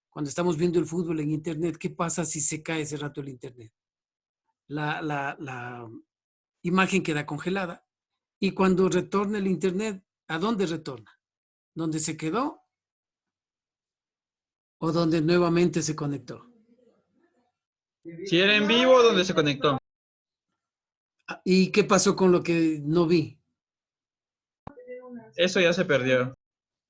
Cuando estamos viendo el fútbol en internet, ¿qué pasa si se cae ese rato el internet? La imagen queda congelada. Y cuando retorna el internet, ¿a dónde retorna? ¿Dónde se quedó? ¿O donde nuevamente se conectó? Si era en vivo, ¿dónde se conectó? ¿Y qué pasó con lo que no vi? Eso ya se perdió.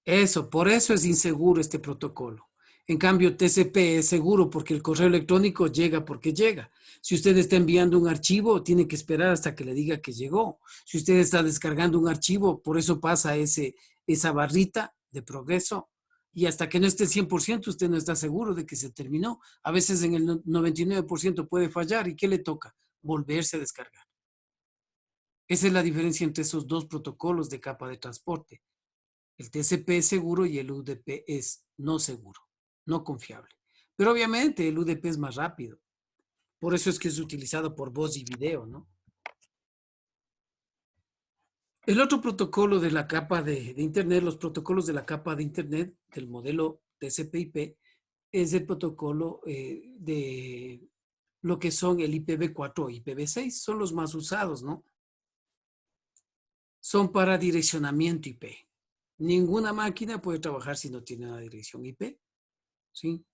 Eso, por eso es inseguro este protocolo. En cambio, TCP es seguro porque el correo electrónico llega porque llega. Si usted está enviando un archivo, tiene que esperar hasta que le diga que llegó. Si usted está descargando un archivo, por eso pasa esa barrita de progreso. Y hasta que no esté 100%, usted no está seguro de que se terminó. A veces en el 99% puede fallar. ¿Y qué le toca? Volverse a descargar. Esa es la diferencia entre esos dos protocolos de capa de transporte. El TCP es seguro y el UDP es no seguro, no confiable. Pero obviamente el UDP es más rápido. Por eso es que es utilizado por voz y video, ¿no? El otro protocolo de la capa de Internet, los protocolos de la capa de Internet del modelo TCP/IP, es el protocolo de lo que son el IPv4 o IPv6. Son los más usados, ¿no? Son para direccionamiento IP. Ninguna máquina puede trabajar si no tiene una dirección IP, ¿sí?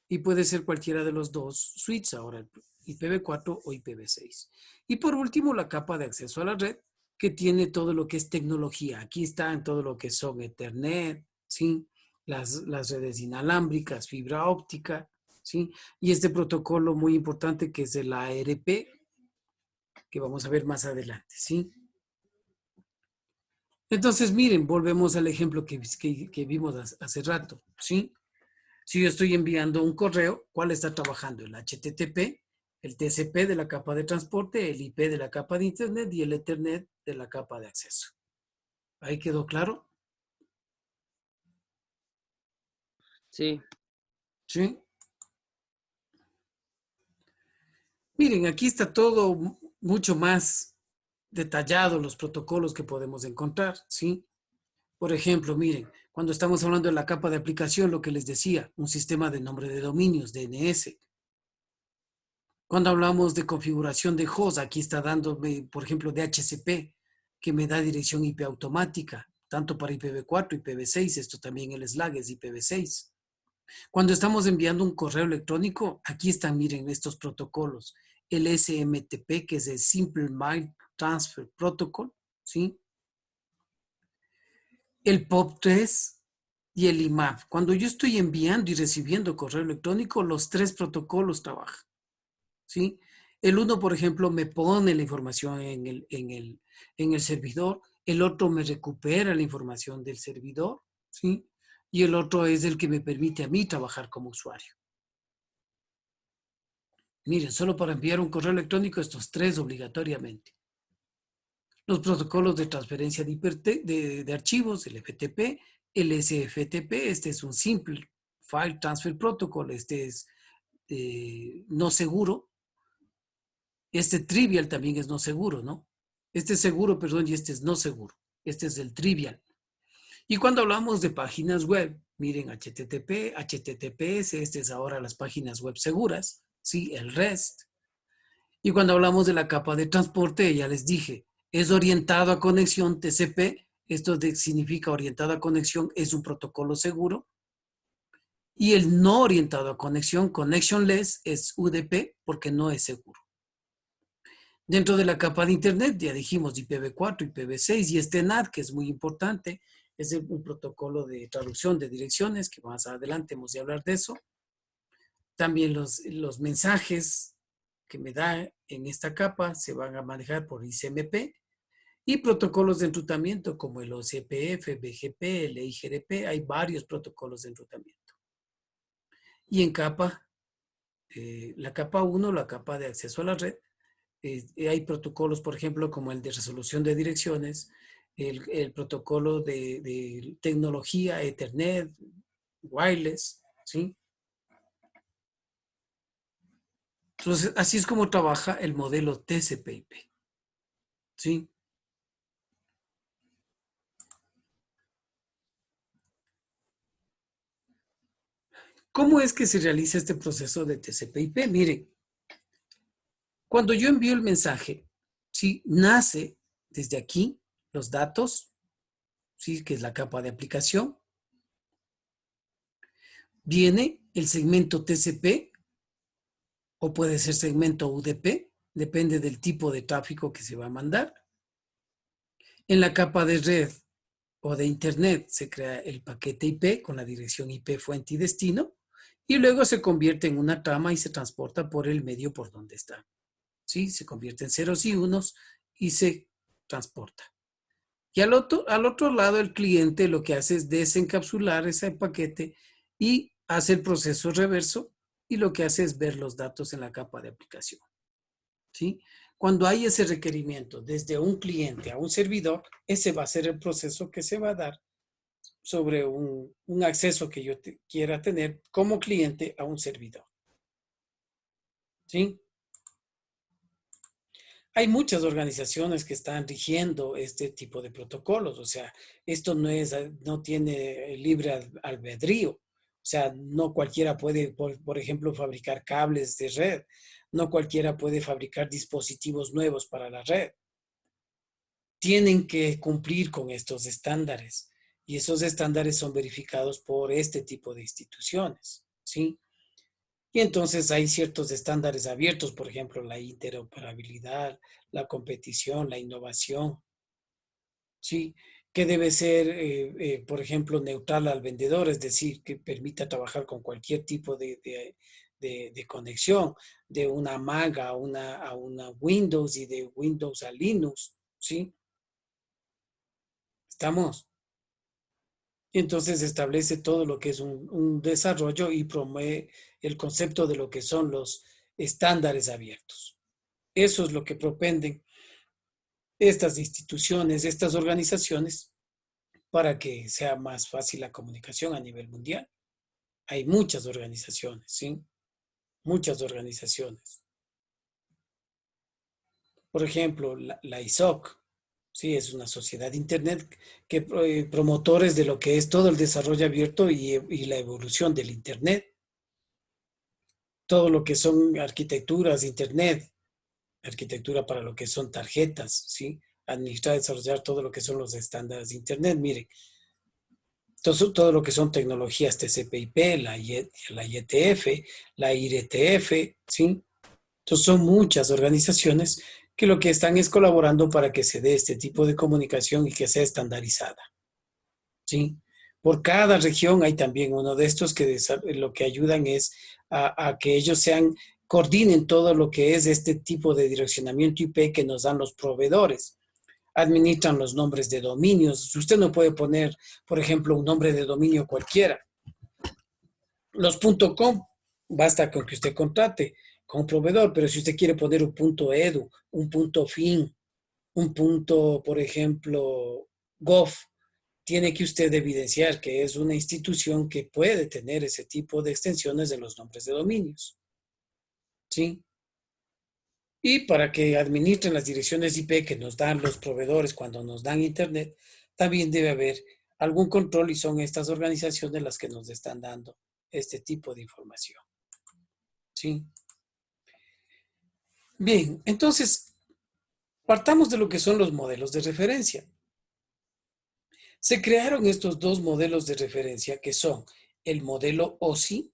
Y puede ser cualquiera de los dos suites ahora, IPv4 o IPv6. Y por último, la capa de acceso a la red, que tiene todo lo que es tecnología. Aquí están todo lo que son Ethernet, ¿sí? Las redes inalámbricas, fibra óptica, ¿sí? Y este protocolo muy importante que es el ARP, que vamos a ver más adelante, ¿sí? Entonces, miren, volvemos al ejemplo que vimos hace rato, ¿sí? Si yo estoy enviando un correo, ¿cuál está trabajando? El HTTP, el TCP de la capa de transporte, el IP de la capa de Internet y el Ethernet de la capa de acceso. ¿Ahí quedó claro? Sí. ¿Sí? Miren, aquí está todo mucho más detallado, los protocolos que podemos encontrar, ¿sí? Por ejemplo, miren, cuando estamos hablando de la capa de aplicación, lo que les decía, un sistema de nombre de dominios, DNS. Cuando hablamos de configuración de host, aquí está dándome, por ejemplo, DHCP, que me da dirección IP automática, tanto para IPv4, IPv6, esto también el SLAG es IPv6. Cuando estamos enviando un correo electrónico, aquí están, miren, estos protocolos. El SMTP, que es el Simple Mail Transfer Protocol, ¿sí? El POP3, y el IMAP. Cuando yo estoy enviando y recibiendo correo electrónico, los 3 protocolos trabajan, ¿sí? El uno, por ejemplo, me pone la información en el servidor, el otro me recupera la información del servidor, ¿sí? Y el otro es el que me permite a mí trabajar como usuario. Miren, solo para enviar un correo electrónico, estos 3 obligatoriamente. Los protocolos de transferencia de archivos, el FTP, el SFTP, este es un Simple File Transfer Protocol, este es no seguro. Este Trivial también es no seguro, ¿no? Este es seguro, perdón, y este es no seguro. Este es el Trivial. Y cuando hablamos de páginas web, miren, HTTP, HTTPS, este es ahora las páginas web seguras, ¿sí? El REST. Y cuando hablamos de la capa de transporte, ya les dije, es orientado a conexión TCP, esto significa orientado a conexión, es un protocolo seguro. Y el no orientado a conexión, connectionless, es UDP porque no es seguro. Dentro de la capa de Internet, ya dijimos IPv4, IPv6 y este NAT, que es muy importante, es un protocolo de traducción de direcciones, que más adelante hemos de hablar de eso. También los mensajes que me da en esta capa se van a manejar por ICMP y protocolos de enrutamiento como el OCPF, BGP, el IGRP, hay varios protocolos de enrutamiento. Y en capa, la capa 1, la capa de acceso a la red, hay protocolos, por ejemplo, como el de resolución de direcciones, el protocolo de tecnología, Ethernet, wireless, ¿sí? Entonces, así es como trabaja el modelo TCP/IP, ¿sí? ¿Cómo es que se realiza este proceso de TCP/IP? Miren, cuando yo envío el mensaje, ¿sí? Nace desde aquí los datos, ¿sí? Que es la capa de aplicación. Viene el segmento TCP o puede ser segmento UDP, depende del tipo de tráfico que se va a mandar. En la capa de red o de Internet se crea el paquete IP con la dirección IP fuente y destino y luego se convierte en una trama y se transporta por el medio por donde está. ¿Sí? Se convierte en ceros y unos y se transporta. Y al otro lado el cliente lo que hace es desencapsular ese paquete y hace el proceso reverso y lo que hace es ver los datos en la capa de aplicación. ¿Sí? Cuando hay ese requerimiento desde un cliente a un servidor, ese va a ser el proceso que se va a dar sobre un acceso que yo quiera tener como cliente a un servidor. ¿Sí? Hay muchas organizaciones que están rigiendo este tipo de protocolos, o sea, esto no tiene libre albedrío, o sea, no cualquiera puede, por ejemplo, fabricar cables de red, no cualquiera puede fabricar dispositivos nuevos para la red. Tienen que cumplir con estos estándares y esos estándares son verificados por este tipo de instituciones, ¿sí? Y entonces hay ciertos estándares abiertos, por ejemplo, la interoperabilidad, la competición, la innovación, ¿sí? Que debe ser, por ejemplo, neutral al vendedor, es decir, que permita trabajar con cualquier tipo de conexión, de una Mac a una Windows y de Windows a Linux, ¿sí? ¿Estamos? Y entonces establece todo lo que es un desarrollo y promueve el concepto de lo que son los estándares abiertos. Eso es lo que propenden estas instituciones, estas organizaciones, para que sea más fácil la comunicación a nivel mundial. Hay muchas organizaciones, ¿sí? Muchas organizaciones. Por ejemplo, la ISOC, sí, es una sociedad de Internet que promotores de lo que es todo el desarrollo abierto y la evolución del Internet. Todo lo que son arquitecturas de Internet, arquitectura para lo que son tarjetas, ¿sí? Administrar y desarrollar todo lo que son los estándares de Internet. Miren, todo lo que son tecnologías TCP/IP, la IETF, la IRTF, ¿sí? Entonces son muchas organizaciones que lo que están es colaborando para que se dé este tipo de comunicación y que sea estandarizada, ¿sí? Por cada región hay también uno de estos que lo que ayudan es a que ellos coordinen todo lo que es este tipo de direccionamiento IP que nos dan los proveedores. Administran los nombres de dominios. Usted no puede poner, por ejemplo, un nombre de dominio cualquiera. Los .com, basta con que usted contrate con un proveedor, pero si usted quiere poner un .edu, un .fin, un punto, por ejemplo, gov, tiene que usted evidenciar que es una institución que puede tener ese tipo de extensiones de los nombres de dominios. ¿Sí? Y para que administren las direcciones IP que nos dan los proveedores cuando nos dan Internet, también debe haber algún control y son estas organizaciones las que nos están dando este tipo de información. ¿Sí? Bien, entonces, partamos de lo que son los modelos de referencia. Se crearon estos dos modelos de referencia que son el modelo OSI,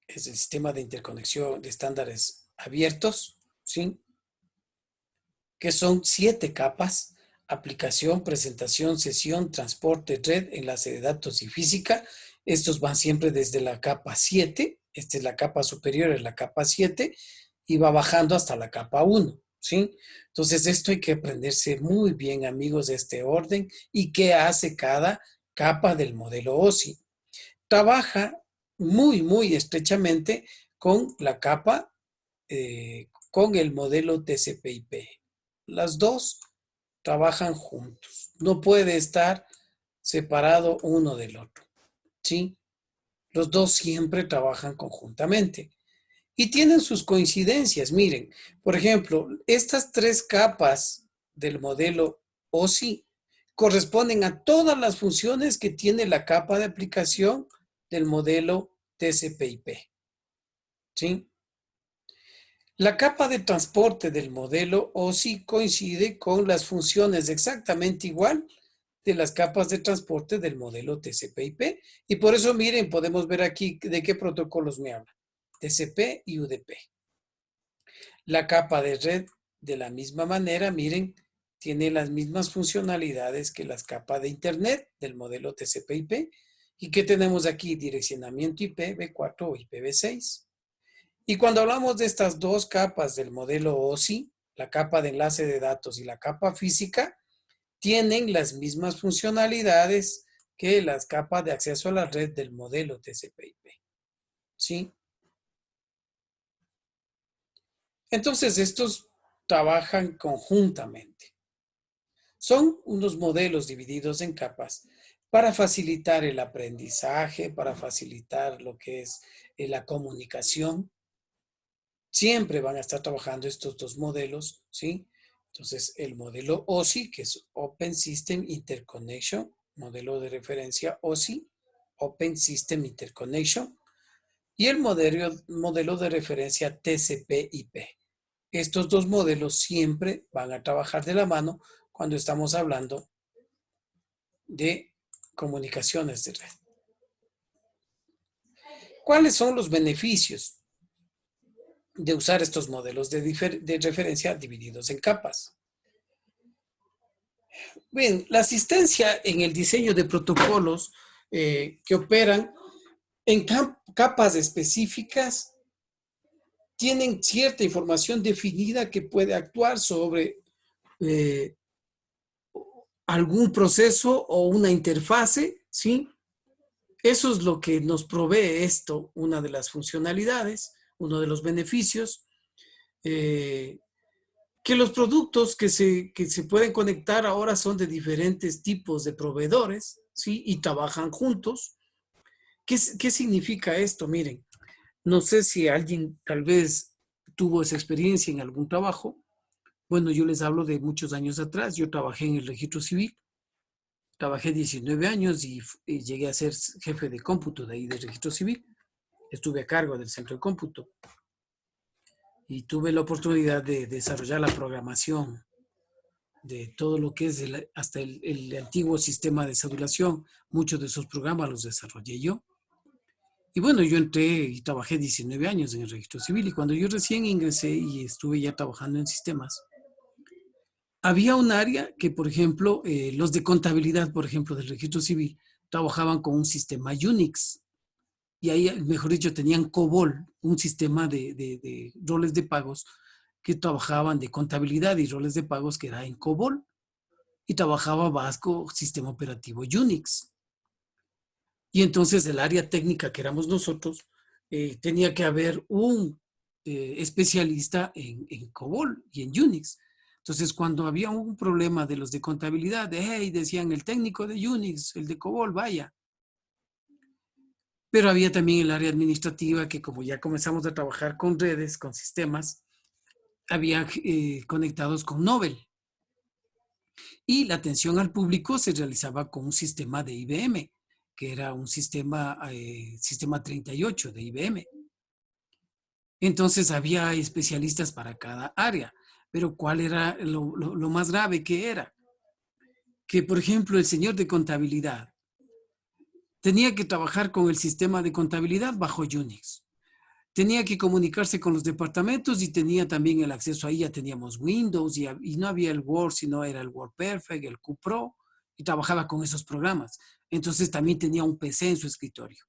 es el sistema de interconexión de estándares abiertos, ¿sí? Que son 7 capas: aplicación, presentación, sesión, transporte, red, enlace de datos y física. Estos van siempre desde la capa 7, esta es la capa superior, es la capa 7, y va bajando hasta la capa 1, ¿sí? Entonces esto hay que aprenderse muy bien, amigos, de este orden y qué hace cada capa del modelo OSI. Trabaja muy estrechamente con la capa, con el modelo TCP/IP. Las dos trabajan juntos. No puede estar separado uno del otro, ¿sí? Los dos siempre trabajan conjuntamente. Y tienen sus coincidencias. Miren, por ejemplo, estas 3 capas del modelo OSI corresponden a todas las funciones que tiene la capa de aplicación del modelo TCP/IP. ¿Sí? La capa de transporte del modelo OSI coincide con las funciones exactamente igual de las capas de transporte del modelo TCP/IP. Y por eso, miren, podemos ver aquí de qué protocolos me habla. TCP y UDP. La capa de red, de la misma manera, miren, tiene las mismas funcionalidades que las capas de Internet del modelo TCP/IP. ¿Y qué tenemos aquí? Direccionamiento IPv4 o IPv6. Y cuando hablamos de estas dos capas del modelo OSI, la capa de enlace de datos y la capa física, tienen las mismas funcionalidades que las capas de acceso a la red del modelo TCP/IP. ¿Sí? Entonces, estos trabajan conjuntamente. Son unos modelos divididos en capas para facilitar el aprendizaje, para facilitar lo que es la comunicación. Siempre van a estar trabajando estos dos modelos, ¿sí? Entonces, el modelo OSI, que es Open System Interconnection, modelo de referencia OSI, Open System Interconnection, y el modelo de referencia TCP/IP. Estos dos modelos siempre van a trabajar de la mano cuando estamos hablando de comunicaciones de red. ¿Cuáles son los beneficios de usar estos modelos de referencia divididos en capas? Bien, la asistencia en el diseño de protocolos que operan en capas específicas tienen cierta información definida que puede actuar sobre algún proceso o una interfase, ¿sí? Eso es lo que nos provee esto, una de las funcionalidades, uno de los beneficios, que los productos que se pueden conectar ahora son de diferentes tipos de proveedores, ¿sí? Y trabajan juntos. ¿Qué significa esto? Miren, no sé si alguien tal vez tuvo esa experiencia en algún trabajo. Bueno, yo les hablo de muchos años atrás. Yo trabajé en el registro civil. Trabajé 19 años y llegué a ser jefe de cómputo de ahí del registro civil. Estuve a cargo del centro de cómputo. Y tuve la oportunidad de desarrollar la programación de todo lo que es hasta el antiguo sistema de cedulación. Muchos de esos programas los desarrollé yo. Y bueno, yo entré y trabajé 19 años en el registro civil y cuando yo recién ingresé y estuve ya trabajando en sistemas, Había un área que, por ejemplo, los de contabilidad, por ejemplo, del registro civil, trabajaban con un sistema Unix. Y ahí, mejor dicho, tenían COBOL, un sistema de roles de pagos que trabajaban de contabilidad y roles de pagos que era en COBOL. Y trabajaba bajo sistema operativo Unix. Y entonces el área técnica que éramos nosotros, tenía que haber un especialista en COBOL y en Unix. Entonces, cuando había un problema de los de contabilidad, hey, decían el técnico de Unix, el de COBOL, vaya. Pero había también el área administrativa que, como ya comenzamos a trabajar con redes, con sistemas, había conectados con Nobel. Y la atención al público se realizaba con un sistema de IBM, que era un sistema 38 de IBM. Entonces había especialistas para cada área. Pero ¿cuál era lo más grave que era? Que, por ejemplo, el señor de contabilidad tenía que trabajar con el sistema de contabilidad bajo Unix. Tenía que comunicarse con los departamentos y tenía también el acceso ahí. Ya teníamos Windows y no había el Word, sino era el WordPerfect, el QPro, y trabajaba con esos programas. Entonces también tenía un PC en su escritorio.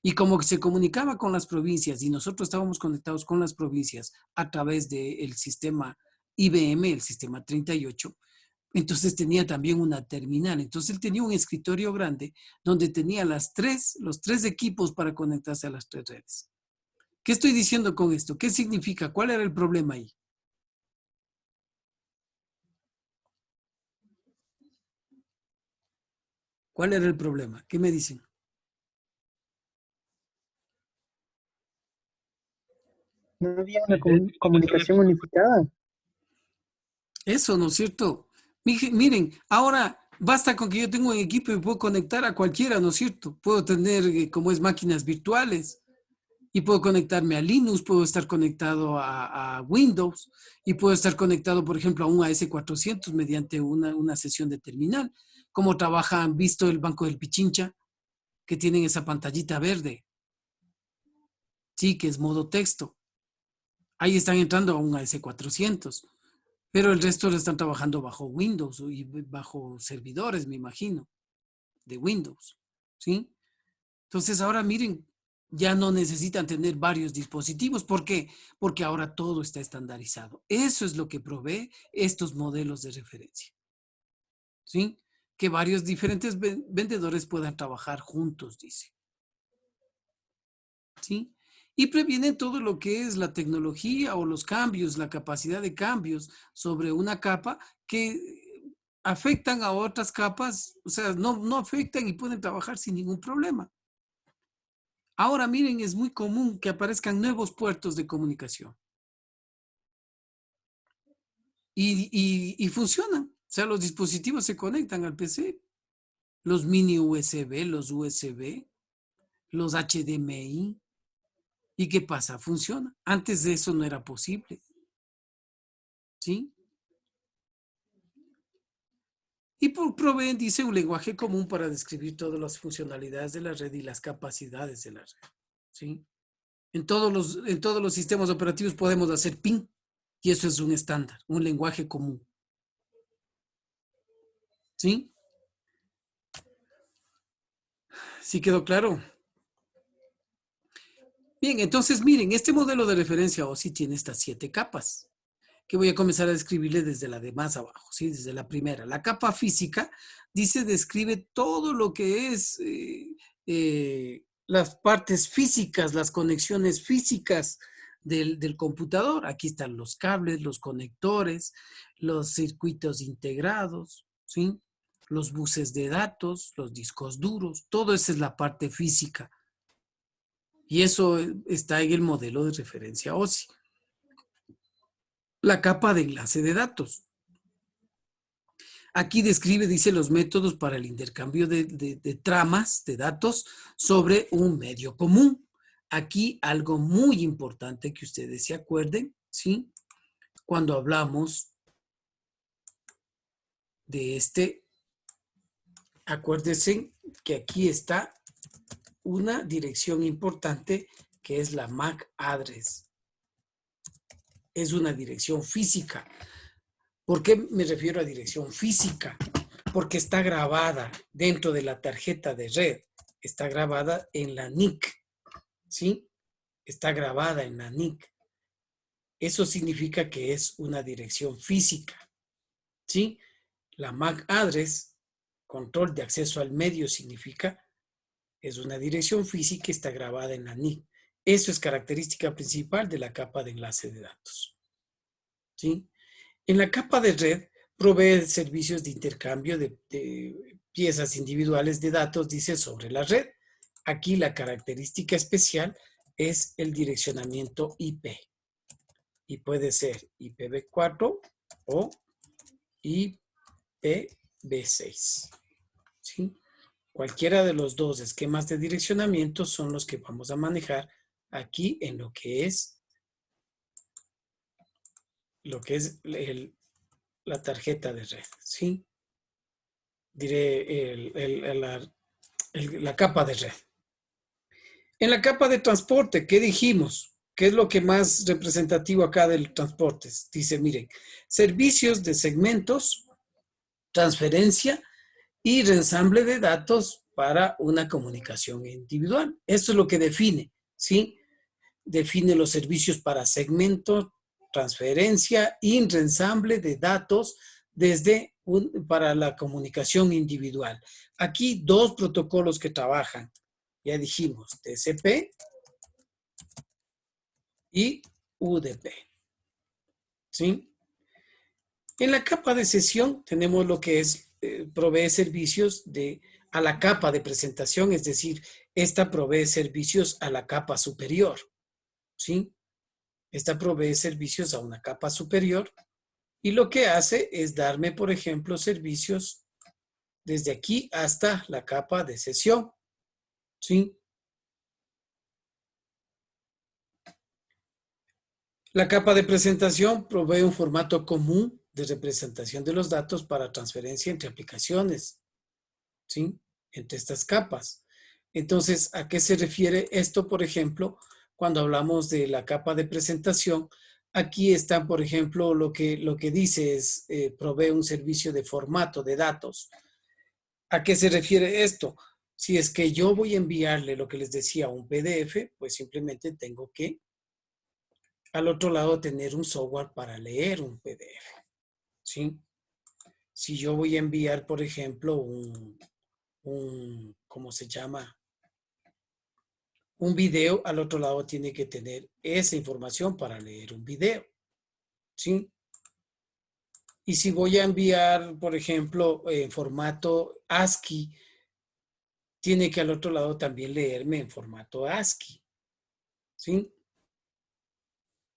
Y como se comunicaba con las provincias y nosotros estábamos conectados con las provincias a través del sistema IBM, el sistema 38, entonces tenía también una terminal. Entonces él tenía un escritorio grande donde tenía los tres equipos para conectarse a las tres redes. ¿Qué estoy diciendo con esto? ¿Qué significa? ¿Cuál era el problema ahí? ¿Cuál era el problema? ¿Qué me dicen? No había una comunicación unificada. Eso, ¿no es cierto? Miren, ahora basta con que yo tenga un equipo y puedo conectar a cualquiera, ¿no es cierto? Puedo tener, como es, máquinas virtuales y puedo conectarme a Linux, puedo estar conectado a Windows y puedo estar conectado, por ejemplo, a un AS400 mediante una sesión de terminal. Como han visto el Banco del Pichincha, que tienen esa pantallita verde. Sí, que es modo texto. Ahí están entrando a un AS400. Pero el resto lo están trabajando bajo Windows y bajo servidores, me imagino, de Windows, ¿sí? Entonces ahora miren, ya no necesitan tener varios dispositivos. ¿Por qué? Porque ahora todo está estandarizado. Eso es lo que provee estos modelos de referencia, ¿sí? Que varios diferentes vendedores puedan trabajar juntos, dice, ¿sí? Y previenen todo lo que es la tecnología o los cambios, la capacidad de cambios sobre una capa que afectan a otras capas, o sea, no afectan y pueden trabajar sin ningún problema. Ahora miren, es muy común que aparezcan nuevos puertos de comunicación. Y funcionan. O sea, los dispositivos se conectan al PC. Los mini USB, los USB, los HDMI. ¿Y qué pasa? Funciona. Antes de eso no era posible. ¿Sí? Y proveen, dice, un lenguaje común para describir todas las funcionalidades de la red y las capacidades de la red. ¿Sí? En todos los sistemas operativos podemos hacer ping y eso es un estándar, un lenguaje común. ¿Sí? ¿Sí quedó claro? Bien, entonces miren, este modelo de referencia OSI tiene estas 7 capas, que voy a comenzar a describirle desde la de más abajo, ¿sí? Desde la primera. La capa física describe todo lo que es las partes físicas, las conexiones físicas del computador. Aquí están los cables, los conectores, los circuitos integrados, ¿sí? Los buses de datos, los discos duros, todo eso es la parte física. Y eso está en el modelo de referencia OSI. La capa de enlace de datos. Aquí describe, dice, los métodos para el intercambio de tramas de datos sobre un medio común. Aquí algo muy importante que ustedes se acuerden, ¿sí? Cuando hablamos de acuérdense que aquí está una dirección importante que es la MAC address. Es una dirección física. ¿Por qué me refiero a dirección física? Porque está grabada dentro de la tarjeta de red, está grabada en la NIC, ¿sí? Está grabada en la NIC. Eso significa que es una dirección física, ¿sí? La MAC address, control de acceso al medio, significa es una dirección física que está grabada en la NIC. Eso es característica principal de la capa de enlace de datos, ¿sí? En la capa de red provee servicios de intercambio de piezas individuales de datos, dice, sobre la red. Aquí la característica especial es el direccionamiento IP. Y puede ser IPv4 o IPv6. ¿Sí? Cualquiera de los dos esquemas de direccionamiento son los que vamos a manejar aquí en lo que es la tarjeta de red, ¿sí? Diré la capa de red. En la capa de transporte, ¿qué dijimos? ¿Qué es lo que más representativo acá del transporte? Dice, miren, servicios de segmentos, transferencia y reensamble de datos para una comunicación individual. Esto es lo que define, ¿sí? Define los servicios para segmentos, transferencia y reensamble de datos para la comunicación individual. Aquí dos protocolos que trabajan. Ya dijimos, TCP y UDP. ¿Sí? En la capa de sesión tenemos lo que es, provee servicios a la capa de presentación, es decir, esta provee servicios a la capa superior. ¿Sí? Esta provee servicios a una capa superior y lo que hace es darme, por ejemplo, servicios desde aquí hasta la capa de sesión. ¿Sí? La capa de presentación provee un formato común de representación de los datos para transferencia entre aplicaciones, ¿sí? Entre estas capas. Entonces, ¿a qué se refiere esto, por ejemplo, cuando hablamos de la capa de presentación? Aquí está, por ejemplo, lo que dice es, provee un servicio de formato de datos. ¿A qué se refiere esto? Si es que yo voy a enviarle lo que les decía, un PDF, pues simplemente tengo que al otro lado tener un software para leer un PDF, ¿sí? Si yo voy a enviar, por ejemplo, ¿cómo se llama? Un video, al otro lado tiene que tener esa información para leer un video, ¿sí? Y si voy a enviar, por ejemplo, en formato ASCII, tiene que al otro lado también leerme en formato ASCII, ¿sí?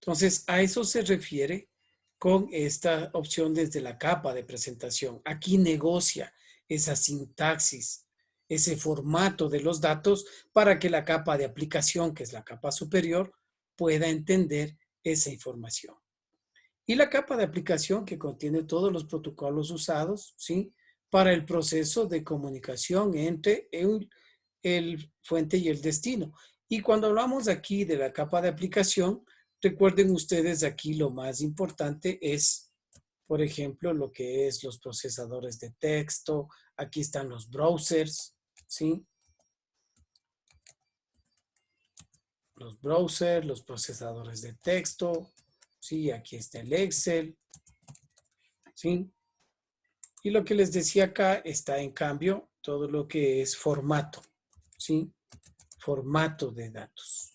Entonces, a eso se refiere con esta opción desde la capa de presentación. Aquí negocia esa sintaxis, ese formato de los datos para que la capa de aplicación, que es la capa superior, pueda entender esa información. Y la capa de aplicación que contiene todos los protocolos usados, ¿sí? Para el proceso de comunicación entre el fuente y el destino. Y cuando hablamos aquí de la capa de aplicación, recuerden ustedes aquí lo más importante es, por ejemplo, lo que es los procesadores de texto. Aquí están los browsers, ¿sí? Los browsers, los procesadores de texto, ¿sí? Aquí está el Excel, ¿sí? Y lo que les decía acá está en cambio todo lo que es formato, ¿sí? Formato de datos.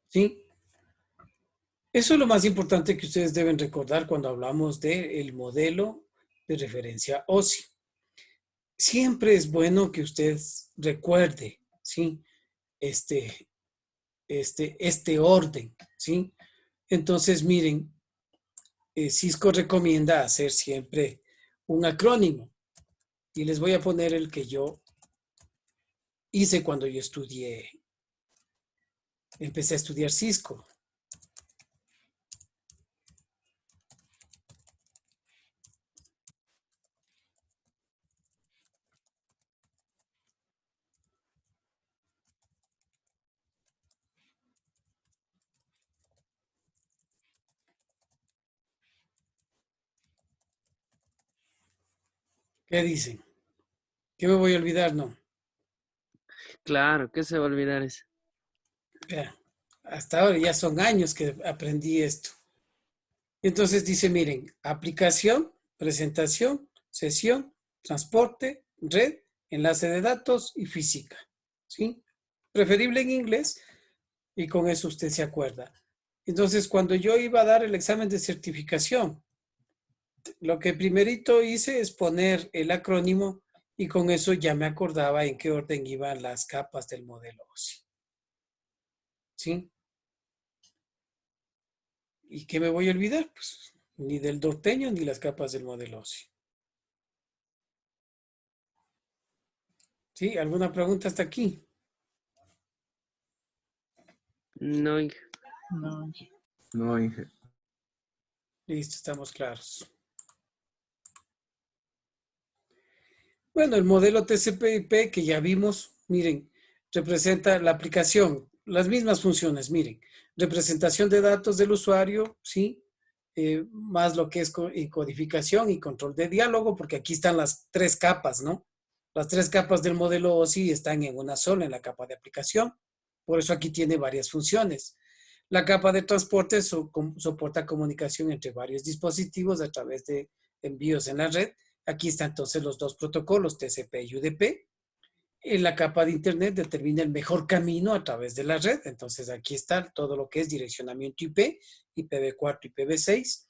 ¿Sí? Eso es lo más importante que ustedes deben recordar cuando hablamos del modelo de referencia OSI. Siempre es bueno que usted recuerde, ¿sí? Este orden, ¿sí? Entonces, miren, Cisco recomienda hacer siempre un acrónimo. Y les voy a poner el que yo hice cuando yo empecé a estudiar Cisco. ¿Qué dicen? ¿Qué me voy a olvidar? No. Claro, ¿qué se va a olvidar eso? Vea, hasta ahora ya son años que aprendí esto. Entonces dice, miren, aplicación, presentación, sesión, transporte, red, enlace de datos y física. ¿Sí? Preferible en inglés y con eso usted se acuerda. Entonces, cuando yo iba a dar el examen de certificación, lo que primerito hice es poner el acrónimo y con eso ya me acordaba en qué orden iban las capas del modelo OSI. ¿Sí? ¿Y qué me voy a olvidar? Pues ni del norteño ni las capas del modelo OSI. ¿Sí? ¿Alguna pregunta hasta aquí? No, Inge. No, No, Inge. Listo, estamos claros. Bueno, el modelo TCP/IP que ya vimos, miren, representa la aplicación, las mismas funciones, miren, representación de datos del usuario, ¿sí? Más lo que es codificación y control de diálogo, porque aquí están las tres capas, ¿no? Las tres capas del modelo OSI están en una sola, en la capa de aplicación. Por eso aquí tiene varias funciones. La capa de transporte soporta comunicación entre varios dispositivos a través de envíos en la red. Aquí están entonces los dos protocolos, TCP y UDP. En la capa de Internet determina el mejor camino a través de la red. Entonces aquí está todo lo que es direccionamiento IP, IPv4, IPv6.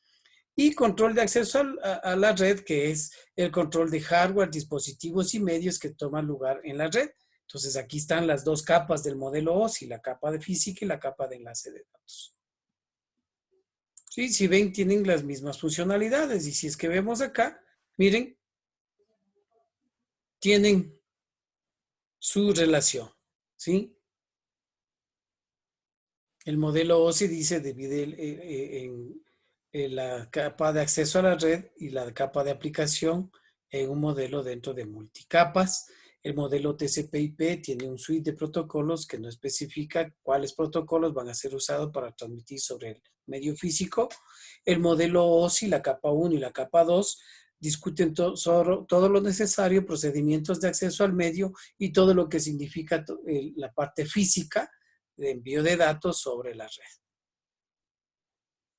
Y control de acceso a la red, que es el control de hardware, dispositivos y medios que toman lugar en la red. Entonces aquí están las dos capas del modelo OSI, la capa de física y la capa de enlace de datos. ¿Sí? Si ven, tienen las mismas funcionalidades. Y si es que vemos acá, miren, tienen su relación, ¿sí? El modelo OSI dice divide en la capa de acceso a la red y la capa de aplicación en un modelo dentro de multicapas. El modelo TCP/IP tiene un suite de protocolos que no especifica cuáles protocolos van a ser usados para transmitir sobre el medio físico. El modelo OSI, la capa 1 y la capa 2, discuten todo lo necesario, procedimientos de acceso al medio y todo lo que significa la parte física de envío de datos sobre la red.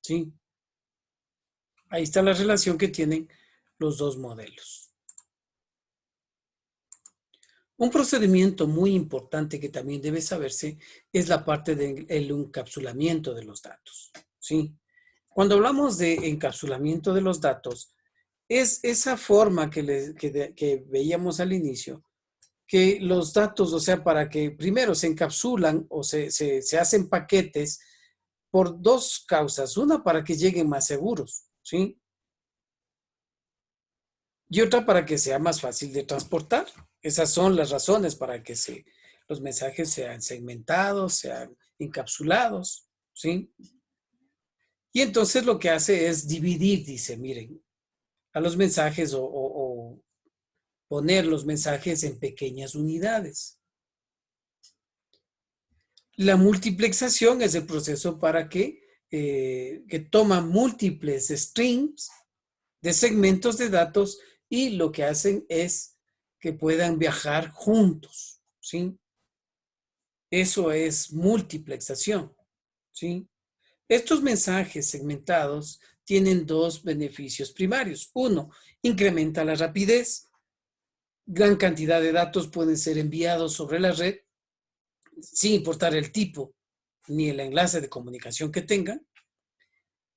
¿Sí? Ahí está la relación que tienen los dos modelos. Un procedimiento muy importante que también debe saberse es la parte del encapsulamiento de los datos. ¿Sí? Cuando hablamos de encapsulamiento de los datos, es esa forma que veíamos al inicio, que los datos, o sea, para que primero se encapsulan o se hacen paquetes por dos causas. Una, para que lleguen más seguros, ¿sí? Y otra, para que sea más fácil de transportar. Esas son las razones para que los mensajes sean segmentados, sean encapsulados, ¿sí? Y entonces lo que hace es dividir, dice, miren, a los mensajes o poner los mensajes en pequeñas unidades. La multiplexación es el proceso para que toma múltiples strings de segmentos de datos y lo que hacen es que puedan viajar juntos, ¿sí? Eso es multiplexación, ¿sí? Estos mensajes segmentados tienen dos beneficios primarios. Uno, incrementa la rapidez. Gran cantidad de datos pueden ser enviados sobre la red sin importar el tipo ni el enlace de comunicación que tengan.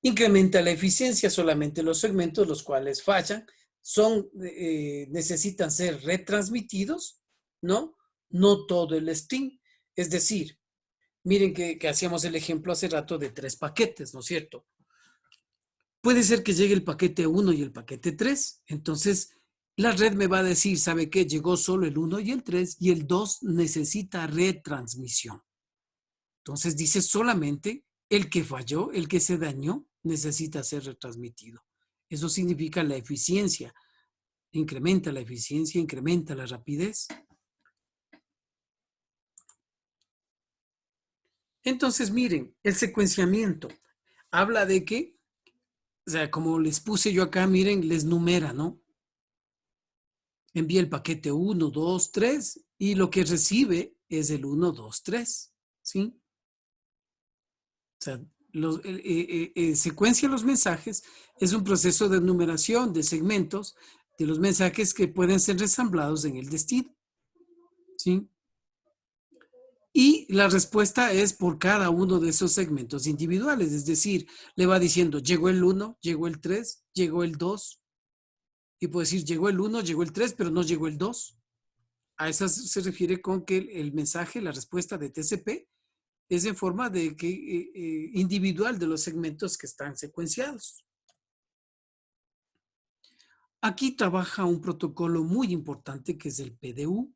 Incrementa la eficiencia, solamente los segmentos los cuales fallan necesitan ser retransmitidos, ¿no? No todo el string. Es decir, miren que hacíamos el ejemplo hace rato de 3 paquetes, ¿no es cierto? Puede ser que llegue el paquete 1 y el paquete 3, entonces la red me va a decir, ¿sabe qué? Llegó solo el 1 y el 3 y el 2 necesita retransmisión. Entonces dice solamente el que falló, el que se dañó, necesita ser retransmitido. Eso significa la eficiencia. Incrementa la eficiencia, incrementa la rapidez. Entonces miren, el secuenciamiento habla de que, o sea, como les puse yo acá, miren, les numera, ¿no? envía el paquete 1, 2, 3 y lo que recibe es el 1, 2, 3. ¿Sí? O sea, secuencia los mensajes es un proceso de numeración de segmentos de los mensajes que pueden ser resamblados en el destino. ¿Sí? Y la respuesta es por cada uno de esos segmentos individuales, es decir, le va diciendo, llegó el 1, llegó el 3, llegó el 2, y puede decir, llegó el 1, llegó el 3, pero no llegó el 2. A eso se refiere con que el mensaje, la respuesta de TCP, es en forma de que, individual de los segmentos que están secuenciados. Aquí trabaja un protocolo muy importante que es el PDU,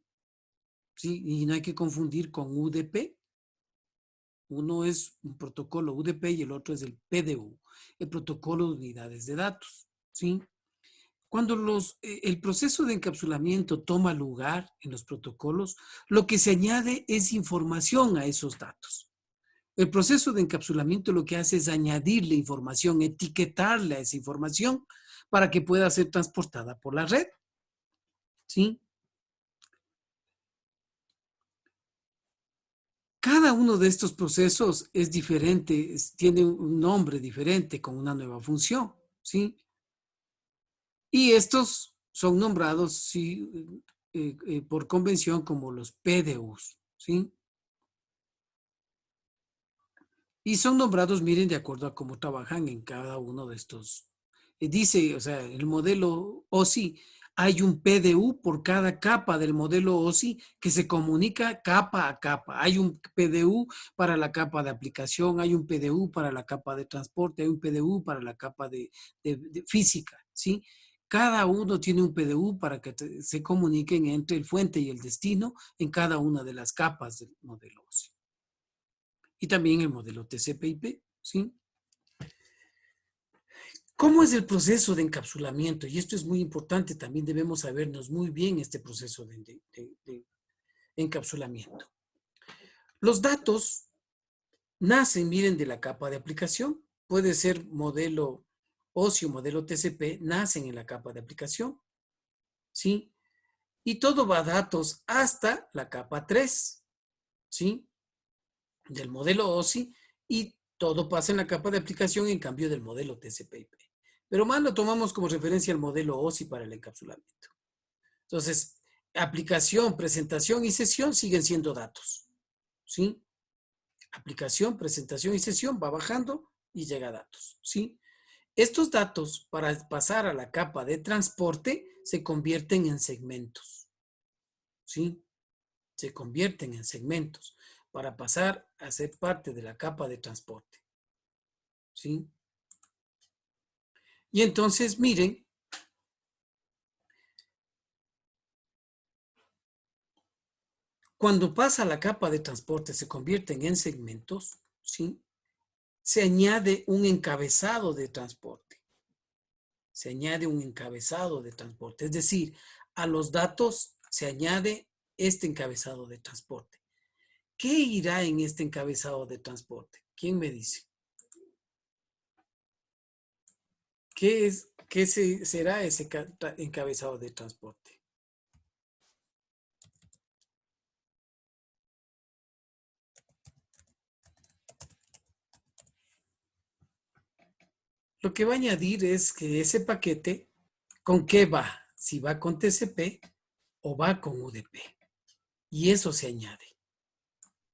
¿sí? Y no hay que confundir con UDP. Uno es un protocolo UDP y el otro es el PDU, el protocolo de unidades de datos, ¿sí? Cuando el proceso de encapsulamiento toma lugar en los protocolos, lo que se añade es información a esos datos. El proceso de encapsulamiento lo que hace es añadirle información, etiquetarle a esa información para que pueda ser transportada por la red, ¿sí? Cada uno de estos procesos es diferente, tiene un nombre diferente con una nueva función, ¿sí? Y estos son nombrados ¿sí? Por convención como los PDUs, ¿sí? Y son nombrados, miren, de acuerdo a cómo trabajan en cada uno de estos. Dice, o sea, el modelo OSI, hay un PDU por cada capa del modelo OSI que se comunica capa a capa. Hay un PDU para la capa de aplicación, hay un PDU para la capa de transporte, hay un PDU para la capa de física, ¿sí? Cada uno tiene un PDU para que se comuniquen entre el fuente y el destino en cada una de las capas del modelo OSI. Y también el modelo TCP/IP, ¿sí? ¿Cómo es el proceso de encapsulamiento? Y esto es muy importante, también debemos sabernos muy bien este proceso de encapsulamiento. Los datos nacen, miren, de la capa de aplicación. Puede ser modelo OSI o modelo TCP, nacen en la capa de aplicación, ¿sí? Y todo va a datos hasta la capa 3, ¿sí? Del modelo OSI y todo pasa en la capa de aplicación en cambio del modelo TCP/IP. Pero más lo tomamos como referencia al modelo OSI para el encapsulamiento. Entonces, aplicación, presentación y sesión siguen siendo datos, ¿sí? Aplicación, presentación y sesión va bajando y llega a datos, ¿sí? Estos datos, para pasar a la capa de transporte, se convierten en segmentos, ¿sí? Se convierten en segmentos para pasar a ser parte de la capa de transporte, ¿sí? Y entonces, miren, cuando pasa la capa de transporte, se convierten en segmentos, ¿sí? Se añade un encabezado de transporte. Se añade un encabezado de transporte. Es decir, a los datos se añade este encabezado de transporte. ¿Qué irá en este encabezado de transporte? ¿Quién me dice? ¿Qué será ese encabezado de transporte? Lo que va a añadir es que ese paquete, ¿con qué va? Si va con TCP o va con UDP. Y eso se añade,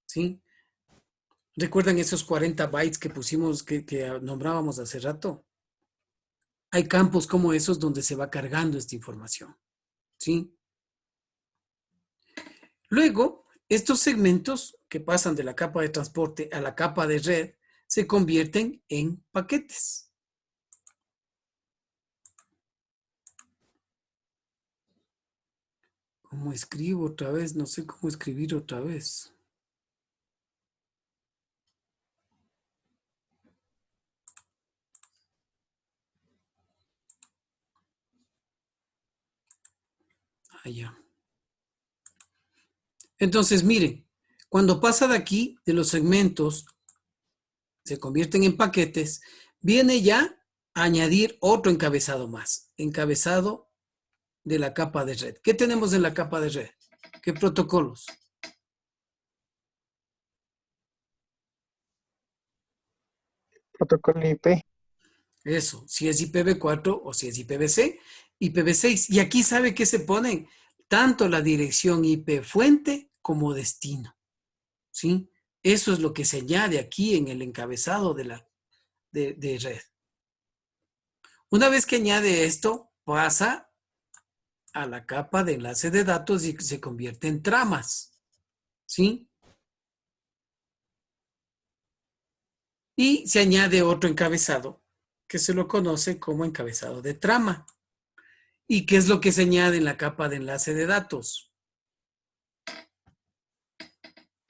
¿sí? ¿Recuerdan esos 40 bytes que pusimos, que nombrábamos hace rato? Hay campos como esos donde se va cargando esta información, ¿sí? Luego, estos segmentos que pasan de la capa de transporte a la capa de red se convierten en paquetes. ¿Cómo escribo otra vez? No sé cómo escribir otra vez. Allá. Entonces, miren, cuando pasa de aquí, de los segmentos, se convierten en paquetes, viene ya a añadir otro encabezado más. Encabezado de la capa de red. ¿Qué tenemos en la capa de red? ¿Qué protocolos? Protocolo IP. Eso, si es IPv4 o si es IPv6, IPv6. Y aquí sabe que se ponen tanto la dirección IP fuente como destino. ¿Sí? Eso es lo que se añade aquí en el encabezado de red. Una vez que añade esto, pasa a la capa de enlace de datos y se convierte en tramas. ¿Sí? Y se añade otro encabezado que se lo conoce como encabezado de trama. ¿Y qué es lo que se añade en la capa de enlace de datos?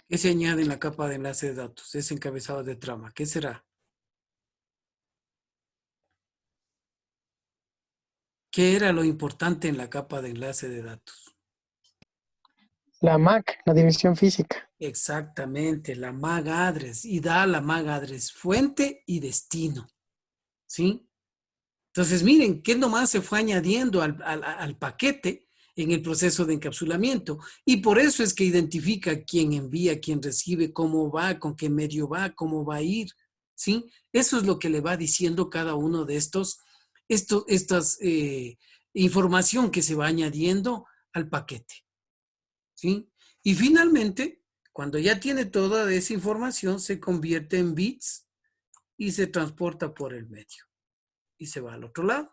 ¿Qué se añade en la capa de enlace de datos? Ese encabezado de trama. ¿Qué será? ¿Qué era lo importante en la capa de enlace de datos? La MAC, la dirección física. Exactamente, la MAC address. Y da la MAC address fuente y destino. ¿Sí? Entonces, miren, ¿qué nomás se fue añadiendo al paquete en el proceso de encapsulamiento? Y por eso es que identifica quién envía, quién recibe, cómo va, con qué medio va, cómo va a ir. ¿Sí? Eso es lo que le va diciendo cada uno de estas información que se va añadiendo al paquete. ¿Sí? Y finalmente, cuando ya tiene toda esa información, se convierte en bits y se transporta por el medio. Y se va al otro lado.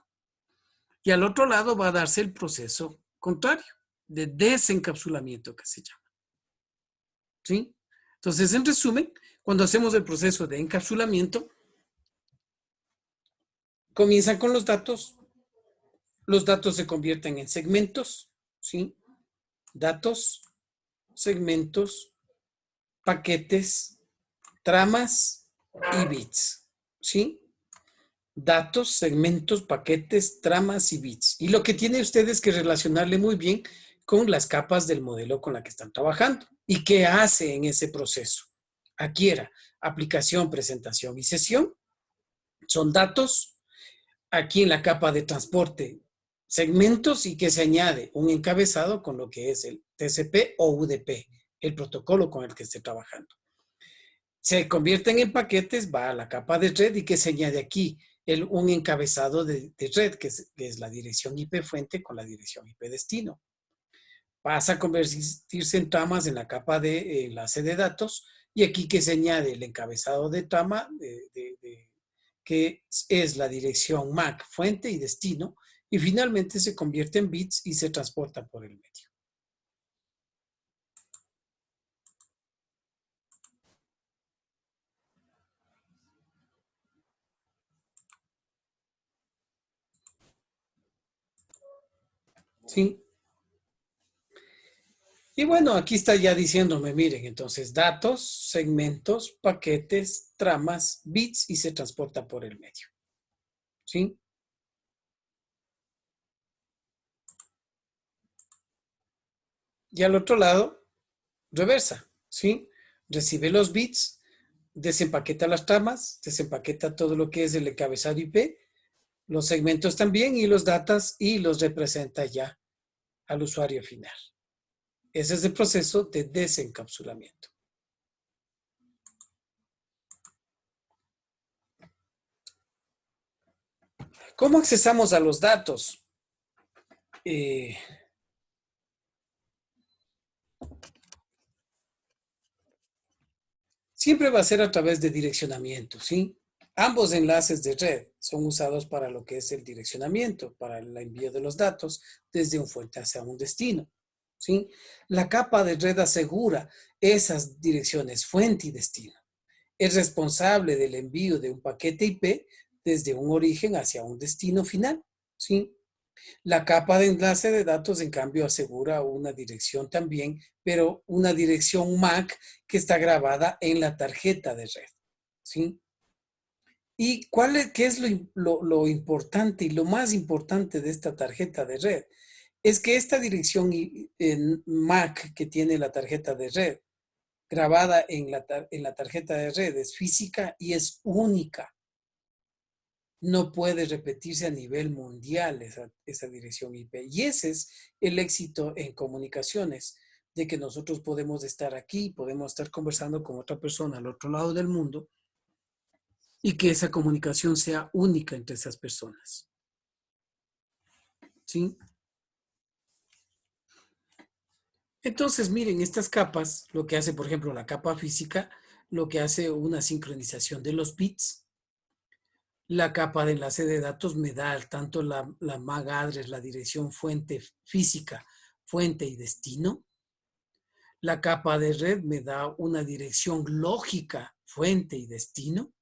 Y al otro lado va a darse el proceso contrario, de desencapsulamiento que se llama. ¿Sí? Entonces, en resumen, cuando hacemos el proceso de encapsulamiento, comienzan con los datos se convierten en segmentos, ¿sí? Datos, segmentos, paquetes, tramas y bits, ¿sí? Datos, segmentos, paquetes, tramas y bits. Y lo que tiene ustedes que relacionarle muy bien con las capas del modelo con la que están trabajando. ¿Y qué hace en ese proceso? Aquí era aplicación, presentación y sesión. Son datos. Aquí en la capa de transporte, segmentos y que se añade un encabezado con lo que es el TCP o UDP, el protocolo con el que esté trabajando. Se convierten en paquetes, va a la capa de red y que se añade aquí un encabezado de red, que es la dirección IP fuente con la dirección IP destino. Pasa a convertirse en tramas en la capa de enlace de datos y aquí que se añade el encabezado de trama que es la dirección MAC, fuente y destino, y finalmente se convierte en bits y se transporta por el medio. ¿Sí? Y bueno, aquí está ya diciéndome, miren, entonces datos, segmentos, paquetes, tramas, bits y se transporta por el medio. ¿Sí? Y al otro lado, reversa, ¿sí? Recibe los bits, desempaqueta las tramas, desempaqueta todo lo que es el encabezado IP, los segmentos también y los datas y los representa ya al usuario final. Ese es el proceso de desencapsulamiento. ¿Cómo accesamos a los datos? Siempre va a ser a través de direccionamiento, ¿sí? Ambos enlaces de red son usados para lo que es el direccionamiento, para el envío de los datos desde un fuente hacia un destino, ¿sí? La capa de red asegura esas direcciones fuente y destino. Es responsable del envío de un paquete IP desde un origen hacia un destino final, ¿sí? La capa de enlace de datos, en cambio, asegura una dirección también, pero una dirección MAC que está grabada en la tarjeta de red, ¿sí? ¿Y qué es lo importante y lo más importante de esta tarjeta de red? Es que esta dirección MAC que tiene la tarjeta de red, grabada en la tarjeta de red, es física y es única. no puede repetirse a nivel mundial esa dirección IP. Y ese es el éxito en comunicaciones, de que nosotros podemos estar aquí, podemos estar conversando con otra persona al otro lado del mundo y que esa comunicación sea única entre esas personas. ¿Sí? Entonces, miren, estas capas, lo que hace, por ejemplo, la capa física, lo que hace una sincronización de los bits. La capa de enlace de datos me da tanto la MAC address, la dirección fuente física, fuente y destino. La capa de red me da una dirección lógica, fuente y destino.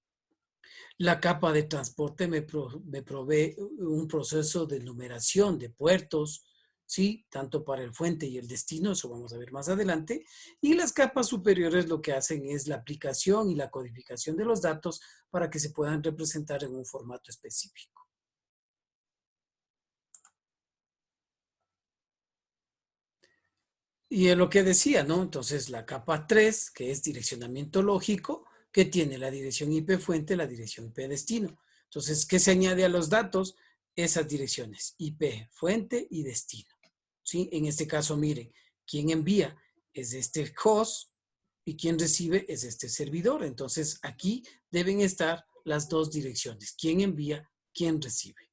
La capa de transporte me provee un proceso de numeración de puertos, ¿sí? Tanto para el fuente y el destino, eso vamos a ver más adelante. Y las capas superiores lo que hacen es la aplicación y la codificación de los datos para que se puedan representar en un formato específico. Y es lo que decía, ¿no? Entonces la capa 3, que es direccionamiento lógico, que tiene la dirección IP fuente, la dirección IP destino. Entonces, ¿qué se añade a los datos? Esas direcciones, IP fuente y destino. ¿Sí? En este caso, miren, quien envía es este host y quien recibe es este servidor. Entonces, aquí deben estar las dos direcciones. Quien envía, quien recibe.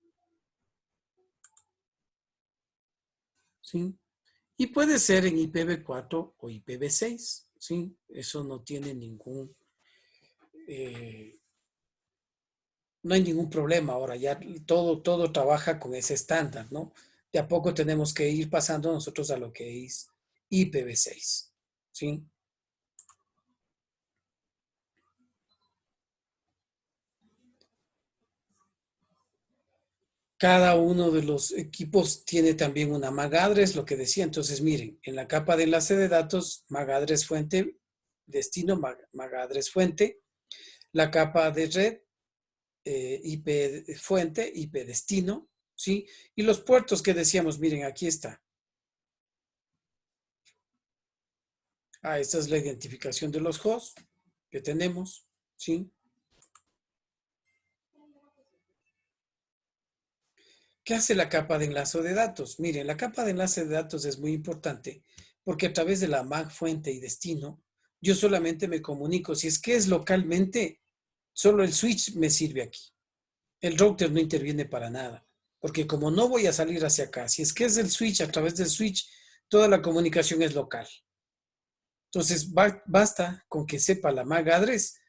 ¿Sí? Y puede ser en IPv4 o IPv6, ¿sí? Eso no tiene ningún, no hay ningún problema ahora, ya todo trabaja con ese estándar, ¿no? De a poco tenemos que ir pasando nosotros a lo que es IPv6, ¿sí? Cada uno de los equipos tiene también una MAC address, lo que decía. Entonces, miren, en la capa de enlace de datos, MAC address fuente, destino, MAC address fuente. La capa de red, IP fuente, IP destino, ¿sí? Y los puertos que decíamos, miren, aquí está. Esta es la identificación de los hosts que tenemos, ¿sí? ¿Qué hace la capa de enlace de datos? Miren, la capa de enlace de datos es muy importante porque a través de la MAC fuente y destino, yo solamente me comunico. Si es que es localmente, solo el switch me sirve aquí. El router no interviene para nada, porque como no voy a salir hacia acá, si es que es el switch, a través del switch, toda la comunicación es local. Entonces, basta con que sepa la MAC address,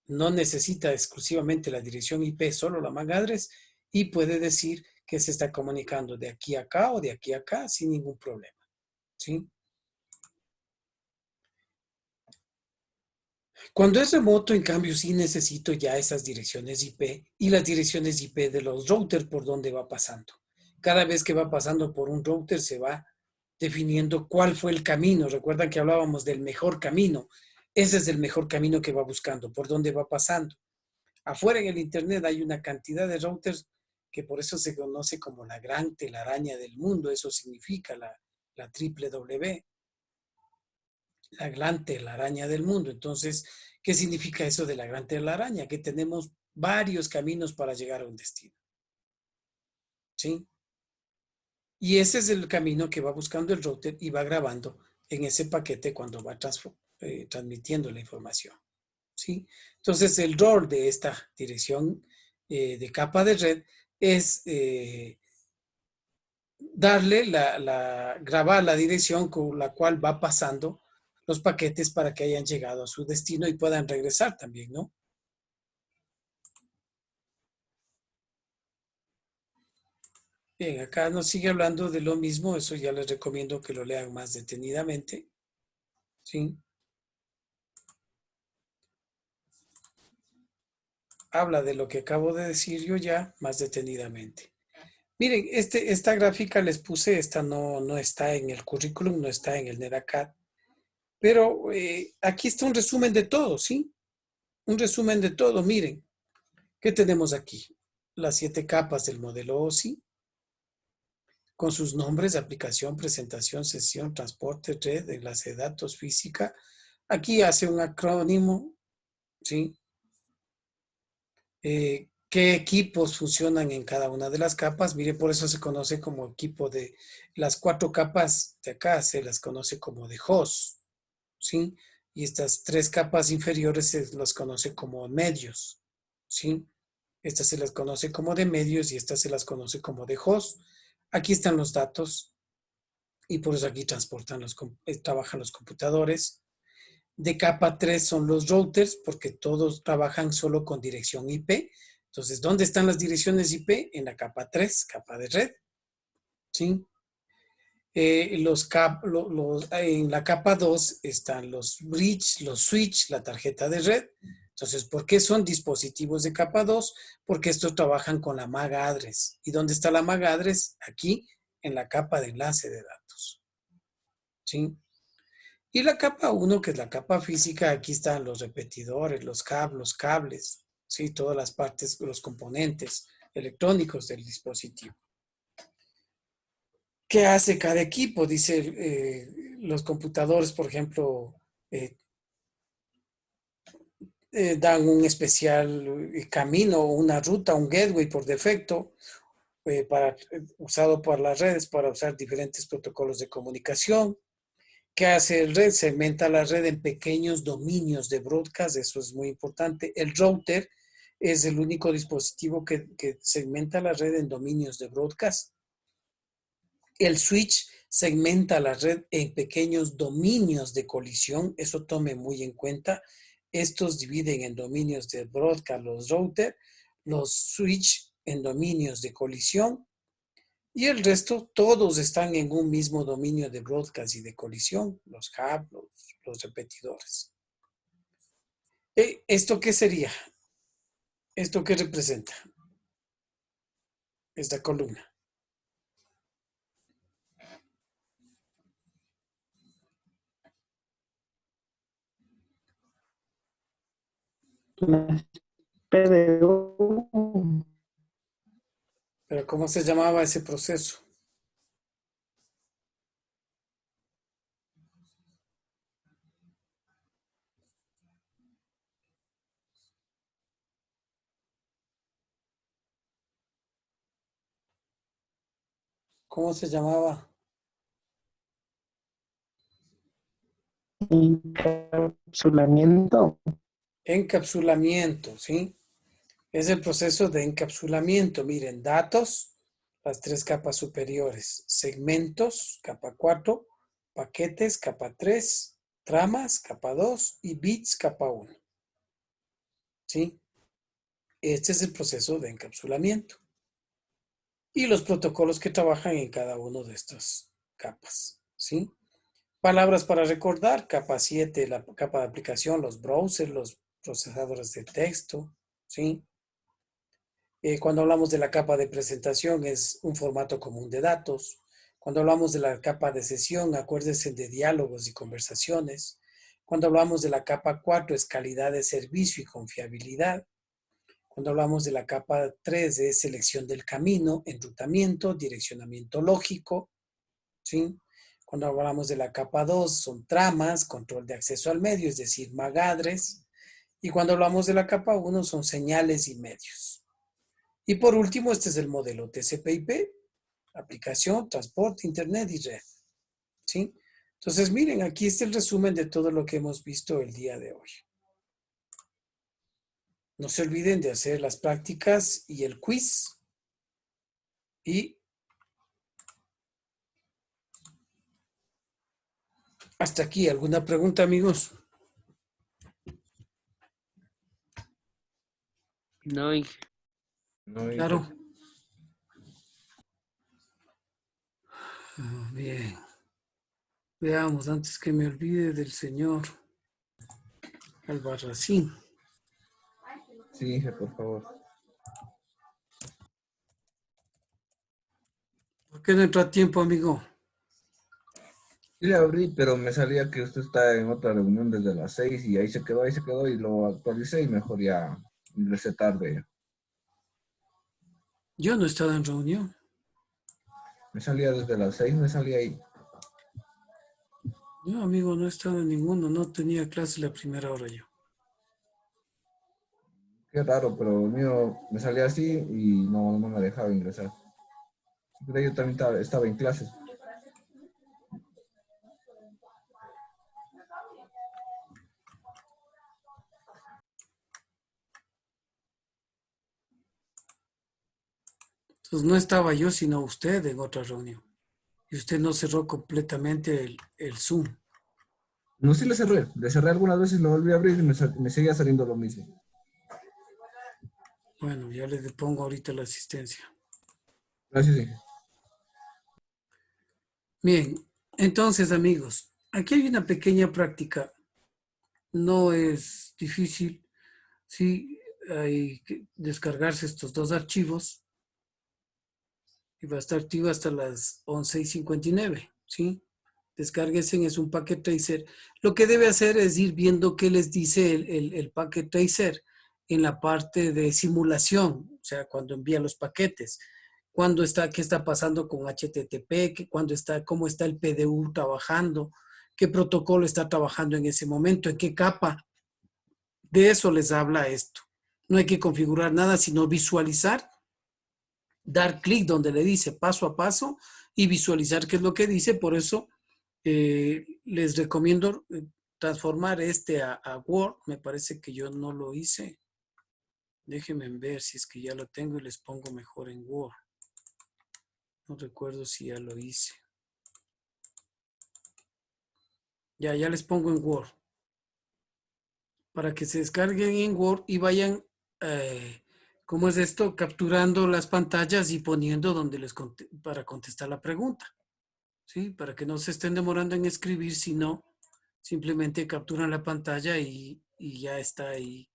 no necesita exclusivamente la dirección IP, solo la MAC address, y puede decir que se está comunicando de aquí a acá o de aquí a acá sin ningún problema. ¿Sí? Cuando es remoto, en cambio, sí necesito ya esas direcciones IP y las direcciones IP de los routers por donde va pasando. Cada vez que va pasando por un router se va definiendo cuál fue el camino. Recuerdan que hablábamos del mejor camino. Ese es el mejor camino que va buscando, por dónde va pasando. Afuera en el Internet hay una cantidad de routers que por eso se conoce como la gran telaraña del mundo. Eso significa la triple W, la gran telaraña del mundo. Entonces, ¿qué significa eso de la gran telaraña? Que tenemos varios caminos para llegar a un destino. ¿Sí? Y ese es el camino que va buscando el router y va grabando en ese paquete cuando va transmitiendo la información. ¿Sí? Entonces, el rol de esta dirección de capa de red es darle grabar la dirección con la cual va pasando los paquetes para que hayan llegado a su destino y puedan regresar también, ¿no? Bien, acá nos sigue hablando de lo mismo, eso ya les recomiendo que lo lean más detenidamente, ¿sí? Habla de lo que acabo de decir yo ya más detenidamente. Miren, esta gráfica les puse, esta no está en el currículum, no está en el NetAcad, pero aquí está un resumen de todo, ¿sí? Un resumen de todo, miren. ¿Qué tenemos aquí? Las 7 capas del modelo OSI, con sus nombres, aplicación, presentación, sesión, transporte, red, enlace de datos, física. Aquí hace un acrónimo, ¿sí? qué equipos funcionan en cada una de las capas. Mire, por eso se conoce como equipo de las 4 capas de acá, se las conoce como de host, ¿sí? Y estas 3 capas inferiores se las conoce como medios, ¿sí? Estas se las conoce como de medios y estas se las conoce como de host. Aquí están los datos y por eso aquí trabajan los computadores. De capa 3 son los routers porque todos trabajan solo con dirección IP. Entonces, ¿dónde están las direcciones IP? En la capa 3, capa de red. ¿Sí? En la capa 2 están los bridge, los switch, la tarjeta de red. Entonces, ¿por qué son dispositivos de capa 2? Porque estos trabajan con la MAC address. ¿Y dónde está la MAC address? Aquí, en la capa de enlace de datos. ¿Sí? Y la capa 1, que es la capa física, aquí están los repetidores, los cables, ¿sí? Todas las partes, los componentes electrónicos del dispositivo. ¿Qué hace cada equipo? Dice, los computadores, por ejemplo, dan un especial camino, una ruta, un gateway por defecto, usado por las redes para usar diferentes protocolos de comunicación. ¿Qué hace el red? Segmenta la red en pequeños dominios de broadcast, eso es muy importante. El router es el único dispositivo que segmenta la red en dominios de broadcast. El switch segmenta la red en pequeños dominios de colisión, eso tome muy en cuenta. Estos dividen en dominios de broadcast los router, los switch en dominios de colisión y el resto todos están en un mismo dominio de broadcast y de colisión, los hubs, los repetidores. ¿Esto qué sería? ¿Esto qué representa? Esta columna. Las PDU. ¿Pero cómo se llamaba ese proceso? ¿Cómo se llamaba? Encapsulamiento. Encapsulamiento, ¿sí? Es el proceso de encapsulamiento. Miren, datos, las 3 capas superiores. Segmentos, capa 4. Paquetes, capa 3. Tramas, capa 2. Y bits, capa 1. ¿Sí? Este es el proceso de encapsulamiento. Y los protocolos que trabajan en cada uno de estas capas, ¿sí? Palabras para recordar, capa 7, la capa de aplicación, los browsers, los procesadores de texto, ¿sí? Cuando hablamos de la capa de presentación es un formato común de datos. Cuando hablamos de la capa de sesión, acuérdense de diálogos y conversaciones. Cuando hablamos de la capa 4 es calidad de servicio y confiabilidad. Cuando hablamos de la capa 3 es selección del camino, enrutamiento, direccionamiento lógico, ¿sí? Cuando hablamos de la capa 2 son tramas, control de acceso al medio, es decir, MAC address. Y cuando hablamos de la capa 1 son señales y medios. Y por último, este es el modelo TCP/IP, aplicación, transporte, internet y red, ¿sí? Entonces, miren, aquí está el resumen de todo lo que hemos visto el día de hoy. No se olviden de hacer las prácticas y el quiz. Y hasta aquí. ¿Alguna pregunta, amigos? No, Inge. No, Claro. Bien. Veamos, antes que me olvide del señor Albarracín. sí, Inge, por favor. ¿Por qué no entró a tiempo, amigo? Sí le abrí, pero me salía que usted está en otra reunión desde las 6 y ahí se quedó y lo actualicé y mejor ya ingresé tarde. Yo no estaba en reunión. Me salía desde las 6, me salía ahí. No, amigo, no estaba en ninguno. No tenía clase la primera hora yo. Qué raro, pero el mío me salía así y no me dejaba ingresar. Pero yo también estaba en clases. Entonces no estaba yo, sino usted en otra reunión. Y usted no cerró completamente el Zoom. No, sí le cerré algunas veces, lo volví a abrir y me seguía saliendo lo mismo. Bueno, ya le pongo ahorita la asistencia. Gracias, Inge. Bien, entonces amigos, aquí hay una pequeña práctica. No es difícil. Sí, hay que descargarse estos dos archivos y va a estar activo hasta las 11:59, ¿sí? Descárguense, es un Packet Tracer. Lo que debe hacer es ir viendo qué les dice el Packet Tracer en la parte de simulación, o sea, cuando envía los paquetes, qué está pasando con HTTP, cómo está el PDU trabajando, qué protocolo está trabajando en ese momento, en qué capa. De eso les habla esto. No hay que configurar nada, sino visualizar, dar clic donde le dice paso a paso y visualizar qué es lo que dice. Por eso les recomiendo transformar a Word. Me parece que yo no lo hice. Déjenme ver si es que ya lo tengo y les pongo mejor en Word. No recuerdo si ya lo hice. Ya les pongo en Word. Para que se descarguen en Word y vayan, ¿cómo es esto? Capturando las pantallas y poniendo para contestar la pregunta. ¿Sí? Para que no se estén demorando en escribir, sino simplemente capturan la pantalla y ya está ahí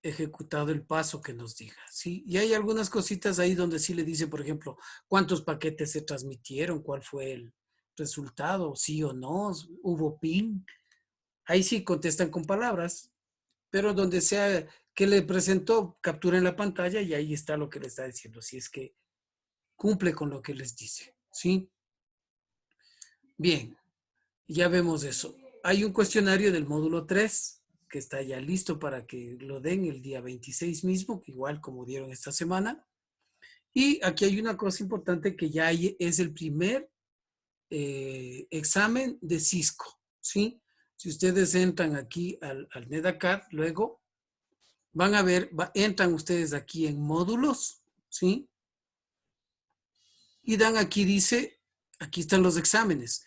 ejecutado el paso que nos diga, ¿sí? Y hay algunas cositas ahí donde sí le dice, por ejemplo, cuántos paquetes se transmitieron, cuál fue el resultado, sí o no, hubo ping. Ahí sí contestan con palabras, pero donde sea que le presentó, capturen la pantalla y ahí está lo que le está diciendo, si es que cumple con lo que les dice, ¿sí? Bien, ya vemos eso. Hay un cuestionario del módulo 3 que está ya listo para que lo den el día 26 mismo, igual como dieron esta semana. Y aquí hay una cosa importante que ya es el primer examen de Cisco, ¿sí? Si ustedes entran aquí al NetAcad, luego van a ver, entran ustedes aquí en módulos, ¿sí? Y dan aquí, dice, aquí están los exámenes.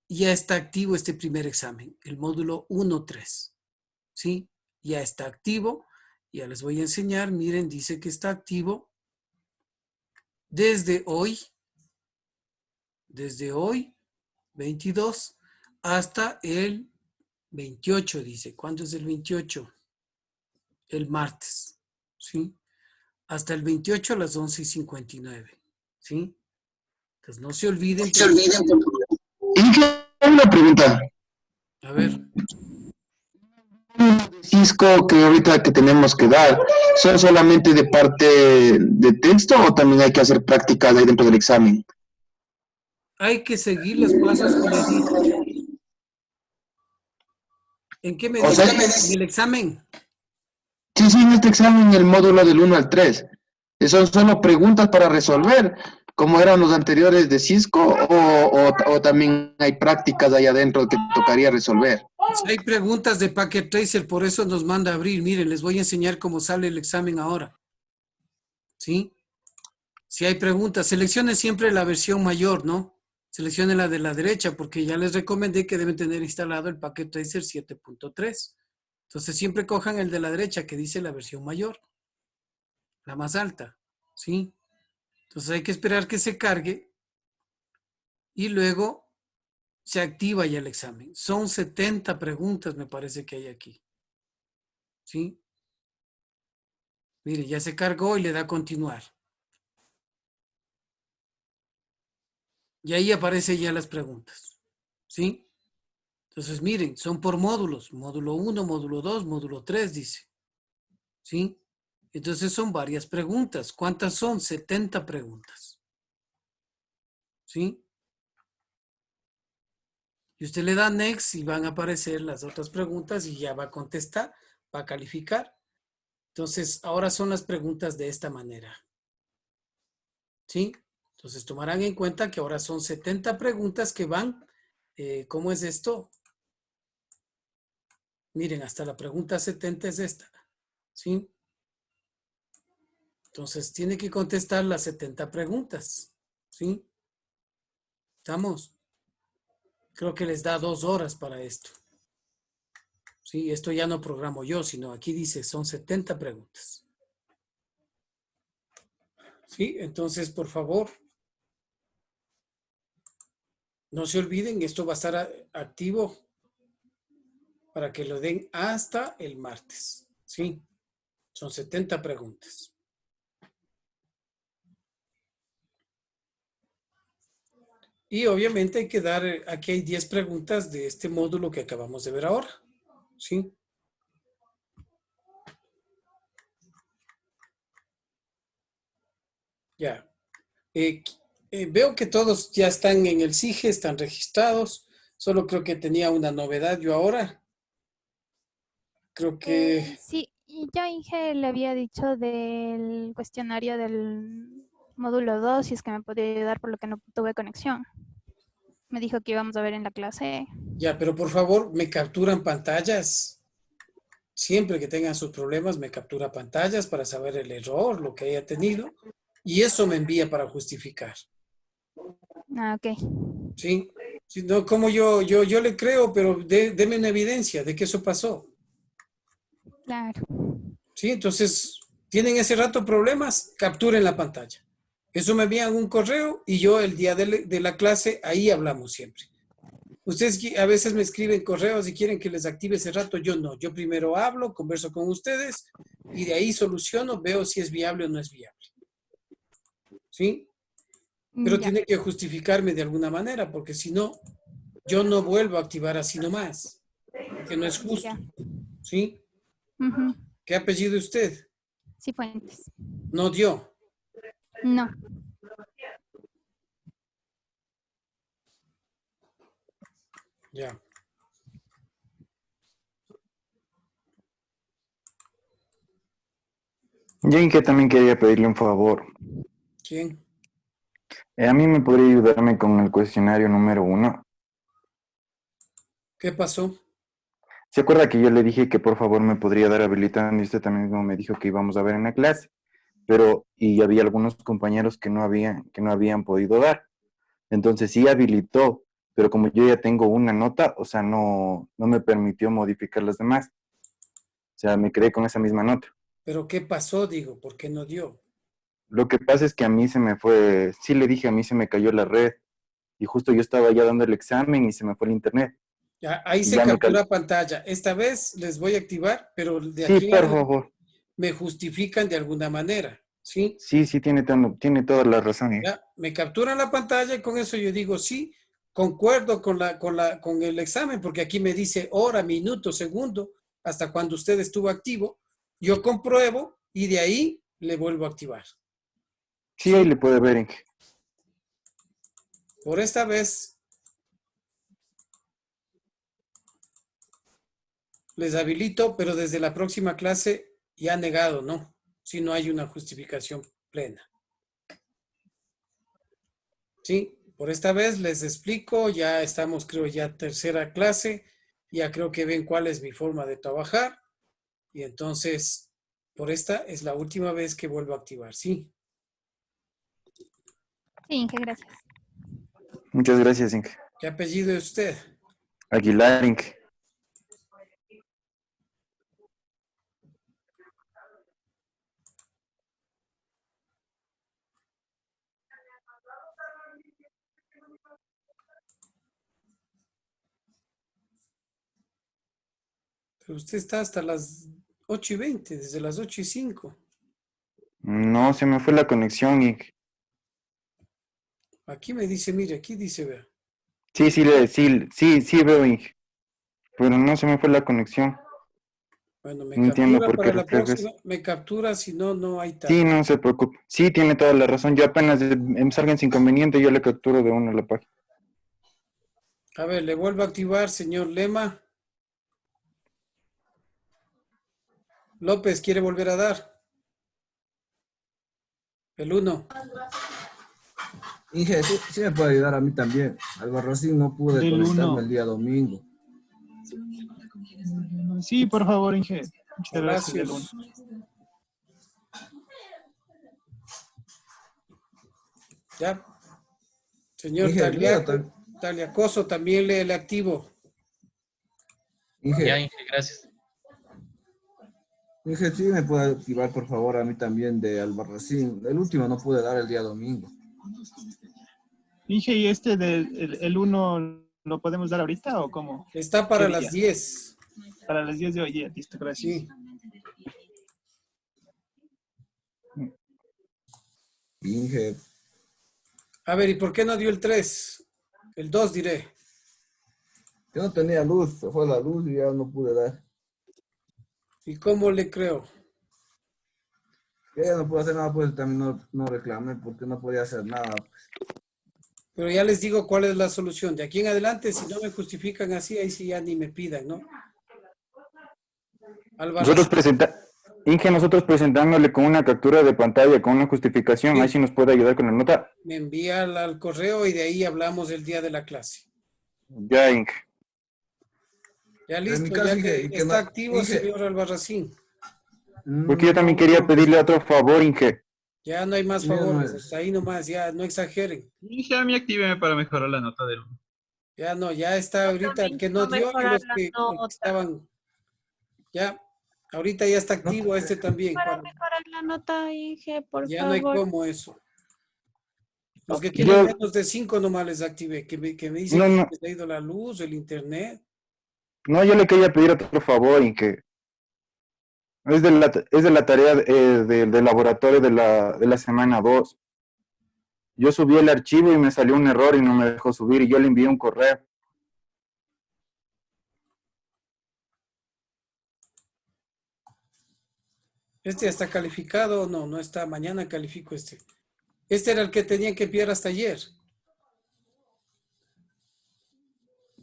Ya está activo este primer examen, el módulo 1.3, ¿sí? Ya está activo. Ya les voy a enseñar. Miren, dice que está activo desde hoy, 22, hasta el 28, dice. ¿Cuándo es el 28? El martes, ¿sí? Hasta el 28 a las 11:59, ¿sí? Entonces no se olviden. No se olviden. Y que una pregunta. A ver. Cisco que ahorita que tenemos que dar, ¿son solamente de parte de texto o también hay que hacer prácticas ahí dentro del examen? Hay que seguir los pasos que le dije. ¿En qué me dice? ¿En el examen? Sí, en este examen, el módulo del 1 al 3. Son solo preguntas para resolver, como eran los anteriores de Cisco, o también hay prácticas ahí adentro que tocaría resolver. Hay preguntas de Packet Tracer, por eso nos manda a abrir. Miren, les voy a enseñar cómo sale el examen ahora. ¿Sí? Si hay preguntas, seleccione siempre la versión mayor, ¿no? Seleccione la de la derecha, porque ya les recomendé que deben tener instalado el Packet Tracer 7.3. Entonces siempre cojan el de la derecha que dice la versión mayor, la más alta, ¿sí? Entonces hay que esperar que se cargue y luego se activa ya el examen. Son 70 preguntas, me parece que hay aquí, ¿sí? Mire, ya se cargó y le da a continuar. Y ahí aparecen ya las preguntas, ¿sí? Entonces, miren, son por módulos. Módulo 1, módulo 2, módulo 3, dice. ¿Sí? Entonces son varias preguntas. ¿Cuántas son? 70 preguntas. ¿Sí? Y usted le da next y van a aparecer las otras preguntas y ya va a contestar, va a calificar. Entonces, ahora son las preguntas de esta manera. ¿Sí? Entonces, tomarán en cuenta que ahora son 70 preguntas que van. ¿Cómo es esto? Miren, hasta la pregunta 70 es esta. ¿Sí? Entonces, tiene que contestar las 70 preguntas. ¿Sí? ¿Estamos? Creo que les da 2 horas para esto. Sí, esto ya no programo yo, sino aquí dice, son 70 preguntas. Sí, entonces, por favor, no se olviden, esto va a estar activo para que lo den hasta el martes. Sí, son 70 preguntas. Y obviamente hay que dar, aquí hay 10 preguntas de este módulo que acabamos de ver ahora. ¿Sí? Ya. Veo que todos ya están en el SIGE, están registrados. Solo creo que tenía una novedad yo ahora. Creo que... Sí, y yo Inge le había dicho del cuestionario del módulo 2 si es que me podía ayudar por lo que no tuve conexión. Me dijo que íbamos a ver en la clase. Ya, pero por favor, me capturan pantallas. Siempre que tengan sus problemas, me captura pantallas para saber el error, lo que haya tenido. Y eso me envía para justificar. Ah, ok. ¿Sí? Si no, como yo le creo, pero deme una evidencia de que eso pasó. Claro. ¿Sí? Entonces, ¿tienen ese rato problemas? Capturen la pantalla. Eso me envían un correo y yo el día de la clase, ahí hablamos siempre. Ustedes a veces me escriben correos y quieren que les active ese rato, yo no. Yo primero hablo, converso con ustedes y de ahí soluciono, veo si es viable o no es viable. ¿Sí? Pero Ya. tienen que justificarme de alguna manera, porque si no, yo no vuelvo a activar así nomás, que no es justo. Ya. ¿Sí? Ujú. ¿Qué apellido usted? Cifuentes. No dio. No. Ya. Yo que también quería pedirle un favor. ¿Quién? A mí me podría ayudarme con el cuestionario número 1. ¿Qué pasó? ¿Se acuerda que yo le dije que por favor me podría dar habilitando y usted también mismo me dijo que íbamos a ver en la clase? Pero, y había algunos compañeros que no habían podido dar. Entonces sí habilitó, pero como yo ya tengo una nota, o sea, no me permitió modificar las demás. O sea, me quedé con esa misma nota. ¿Pero qué pasó, digo? ¿Por qué no dio? Lo que pasa es que a mí se me fue, sí le dije, a mí se me cayó la red. Y justo yo estaba ya dando el examen y se me fue el internet. Ya, ahí Y se ya captura pantalla. Esta vez les voy a activar, pero de Sí, aquí en por adelante favor. me justifican de alguna manera. ¿Sí? Sí, tiene toda la razón. Ya, me capturan la pantalla y con eso yo digo, sí, concuerdo con el examen, porque aquí me dice hora, minuto, segundo, hasta cuando usted estuvo activo. Yo compruebo y de ahí le vuelvo a activar. Sí, ahí le puede ver. Por esta vez les habilito, pero desde la próxima clase ya negado, ¿no? Si no hay una justificación plena. Sí, por esta vez les explico, ya estamos, creo, ya tercera clase, ya creo que ven cuál es mi forma de trabajar y entonces, por esta es la última vez que vuelvo a activar, ¿sí? Sí, Inge, gracias. Muchas gracias, Inge. ¿Qué apellido es usted? Aguilar, Inge. Pero usted está hasta las 8:20, desde las 8:05. No, se me fue la conexión, Inge. Aquí me dice, mire, aquí dice, vea. Sí, veo, Inge. Pero no se me fue la conexión. Bueno, me No entiendo captura por qué para la refleja eso. próxima, me captura, si no, no hay tal. Sí, no se preocupe. Sí, tiene toda la razón. Yo apenas me salga sin inconveniente, yo le capturo de una la página. A ver, le vuelvo a activar, señor Lema. López, ¿quiere volver a dar? El 1. Inge, sí me puede ayudar a mí también. Albarracín no pude Del conectarme 1. el día domingo. Sí, por favor, Inge. Muchas gracias. Del 1. Gracias. Ya. Señor Inge, Taliacoso, también le activo. Inge, Ya, Inge, gracias. Inge, sí me puede activar por favor a mí también de Albarracín. El último no pude dar el día domingo. Inge, ¿y el 1 lo podemos dar ahorita o cómo? Está para ¿Qué las día? 10. Para las 10 de hoy. Ya, listo, gracias. Sí. Inge, A ver, ¿y por qué no dio el 3? El 2 diré. yo no tenía luz, se fue la luz y ya no pude dar. ¿Y cómo le creo? Que ya no pude hacer nada, pues también no reclamé porque no podía hacer nada. Pero ya les digo cuál es la solución. De aquí en adelante, si no me justifican así, ahí sí ya ni me pidan, ¿no? Nosotros presentándole con una captura de pantalla, con una justificación, Sí. ahí sí nos puede ayudar con la nota. Me envía al correo y de ahí hablamos el día de la clase. Ya, Inge. Ya En mi listo, caso, ya Inge, que y que está no- activo, Inge, señor Albarracín. Porque yo también quería pedirle otro favor, Inge. Ya no hay más Ya no favores, es. hasta ahí nomás, ya no exageren. Inge, a mí actíveme para mejorar la nota del 1. Ya no, ya está ahorita el que no También dio y mejorar los la que nota. estaban. Ya, ahorita ya está activo este también. Para Juan. mejorar la nota, Inge, por Ya no hay favor. cómo eso. Los que Ok. tienen Yo- menos de 5 nomás les activé, que me dicen No, que no. les ha ido la luz, el internet. No, yo le quería pedir otro favor, Inge. Es de la tarea del laboratorio de la semana 2. Yo subí el archivo y me salió un error y no me dejó subir y yo le envié un correo. Este ya está calificado, no, no está. Mañana califico este. Este era el que tenía que enviar hasta ayer.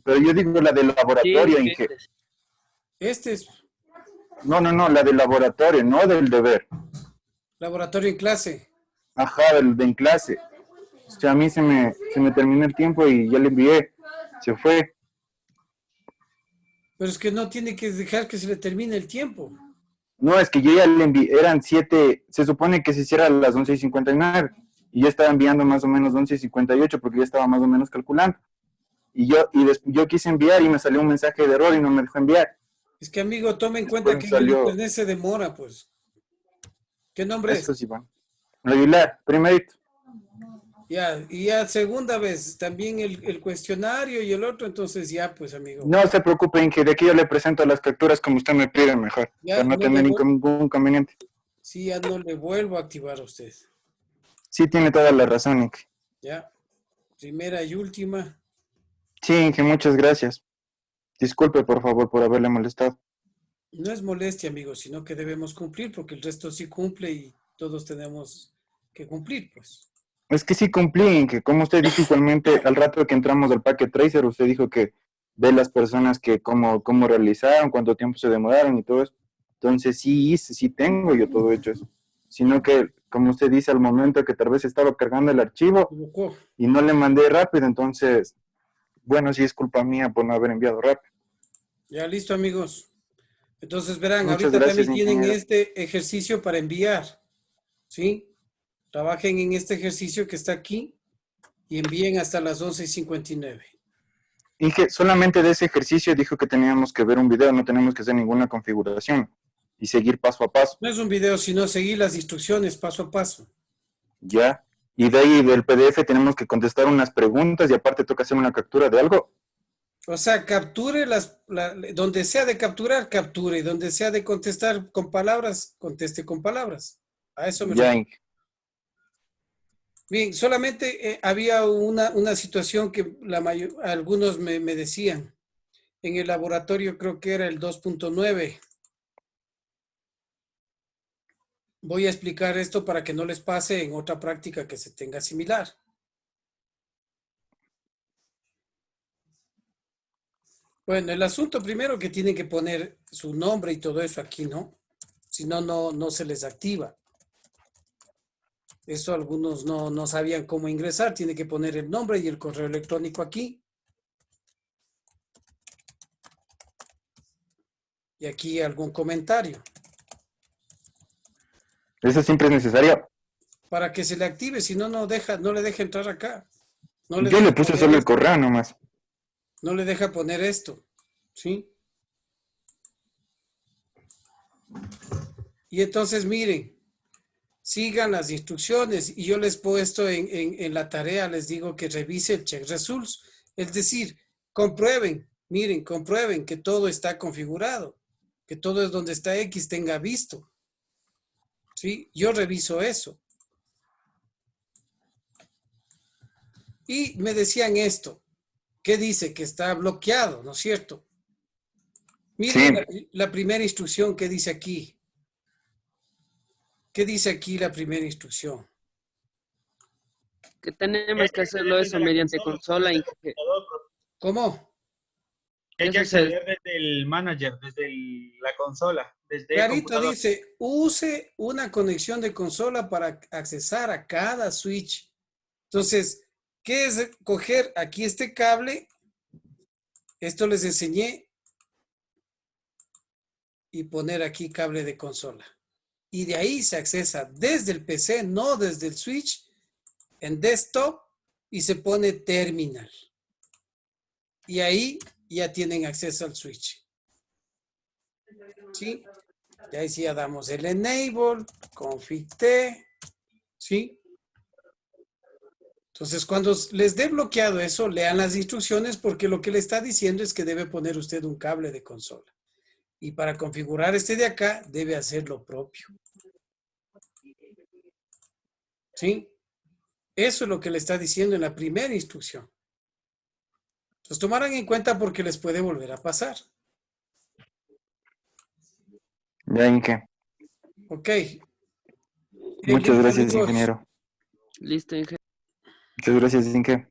Pero yo digo la del laboratorio, Sí, Inge. Este es No, la del laboratorio, no del deber. laboratorio en clase. Ajá, del de en clase. O sea, a mí se me terminó el tiempo y ya le envié. Se fue. Pero es que no tiene que dejar que se le termine el tiempo. No, es que yo ya le envié, eran 7, se supone que se hiciera a las 11:59 y yo estaba enviando más o menos 11:58 porque ya estaba más o menos calculando. Yo quise enviar y me salió un mensaje de error y no me dejó enviar. Es que, amigo, tome en cuenta Después que me el salió- internet se demora, pues. ¿Qué nombre Eso es? sí, bueno. Aguilar, primerito. Ya, y ya segunda vez, también el cuestionario y el otro, entonces ya, pues, amigo. No se preocupe, Inge, de aquí yo le presento las capturas como usted me pide mejor, Ya, para no no tener le voy- ningún inconveniente. Sí, ya no le vuelvo a activar a usted. Sí, tiene toda la razón, Inge. Ya, primera y última. Sí, Inge, muchas gracias. Disculpe, por favor, por haberle molestado. No es molestia, amigo, sino que debemos cumplir, porque el resto sí cumple y todos tenemos que cumplir, pues. Es que sí cumplí, Inge. Como usted dijo igualmente, al rato que entramos al Packet Tracer, usted dijo que ve las personas que cómo realizaron, cuánto tiempo se demoraron y todo eso. Entonces sí tengo yo todo hecho eso. Sino que, como usted dice, al momento que tal vez estaba cargando el archivo Equivocó. y no le mandé rápido, entonces, bueno, sí es culpa mía por no haber enviado rápido. Ya, listo, amigos. Entonces, verán, Muchas ahorita gracias, también tienen ingeniero. este ejercicio para enviar, ¿sí? Trabajen en este ejercicio que está aquí y envíen hasta las 11:59. Inge, solamente de ese ejercicio dijo que teníamos que ver un video, no tenemos que hacer ninguna configuración y seguir paso a paso. No es un video, sino seguir las instrucciones paso a paso. Ya. Y de ahí del PDF tenemos que contestar unas preguntas y aparte toca hacer una captura de algo. O sea, capture donde sea de capturar, capture. Y donde sea de contestar con palabras, conteste con palabras. A eso me Ya, refiero. Inge. Bien, solamente había una situación que algunos me decían. En el laboratorio creo que era el 2.9. Voy a explicar esto para que no les pase en otra práctica que se tenga similar. Bueno, el asunto primero que tienen que poner su nombre y todo eso aquí, ¿no? Si no, no se les activa. Eso algunos no sabían cómo ingresar. Tiene que poner el nombre y el correo electrónico aquí. Y aquí algún comentario. ¿Eso siempre es necesario? Para que se le active, si no, no le deja entrar acá. No Yo deja le puse poner solo el esto. correo nomás. No le deja poner esto. ¿Sí? Y entonces miren, sigan las instrucciones y yo les he puesto en la tarea, les digo que revise el check results. Es decir, comprueben, miren, comprueben que todo está configurado, que todo es donde está X tenga visto. ¿Sí? Yo reviso eso. Y me decían esto, ¿qué dice? Que está bloqueado, ¿no es cierto? Miren la primera instrucción que dice aquí. ¿Qué dice aquí la primera instrucción? Que tenemos que hacerlo eso mediante consola. ¿Cómo? Hay que Eso es acceder desde el manager, desde la consola, desde el Clarito computador. dice, use una conexión de consola para accesar a cada switch. Entonces, ¿qué es coger aquí este cable? Esto les enseñé. Y poner aquí cable de consola. Y de ahí se accesa desde el PC, no desde el switch, en desktop, y se pone terminal. Y ahí ya tienen acceso al switch. ¿Sí? Y ahí sí ya damos el enable, config T, ¿sí? Entonces, cuando les dé bloqueado eso, lean las instrucciones porque lo que le está diciendo es que debe poner usted un cable de consola. Y para configurar este de acá, debe hacer lo propio. ¿Sí? Eso es lo que le está diciendo en la primera instrucción. Entonces, tomarán en cuenta porque les puede volver a pasar. Ya, Inge. Ok. Muchas Listo, gracias, amigos. ingeniero. listo, Inge. Muchas gracias, Inge.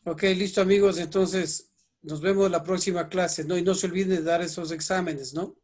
Ok, listo, amigos. Entonces, nos vemos la próxima clase, ¿no? Y no se olviden de dar esos exámenes, ¿no?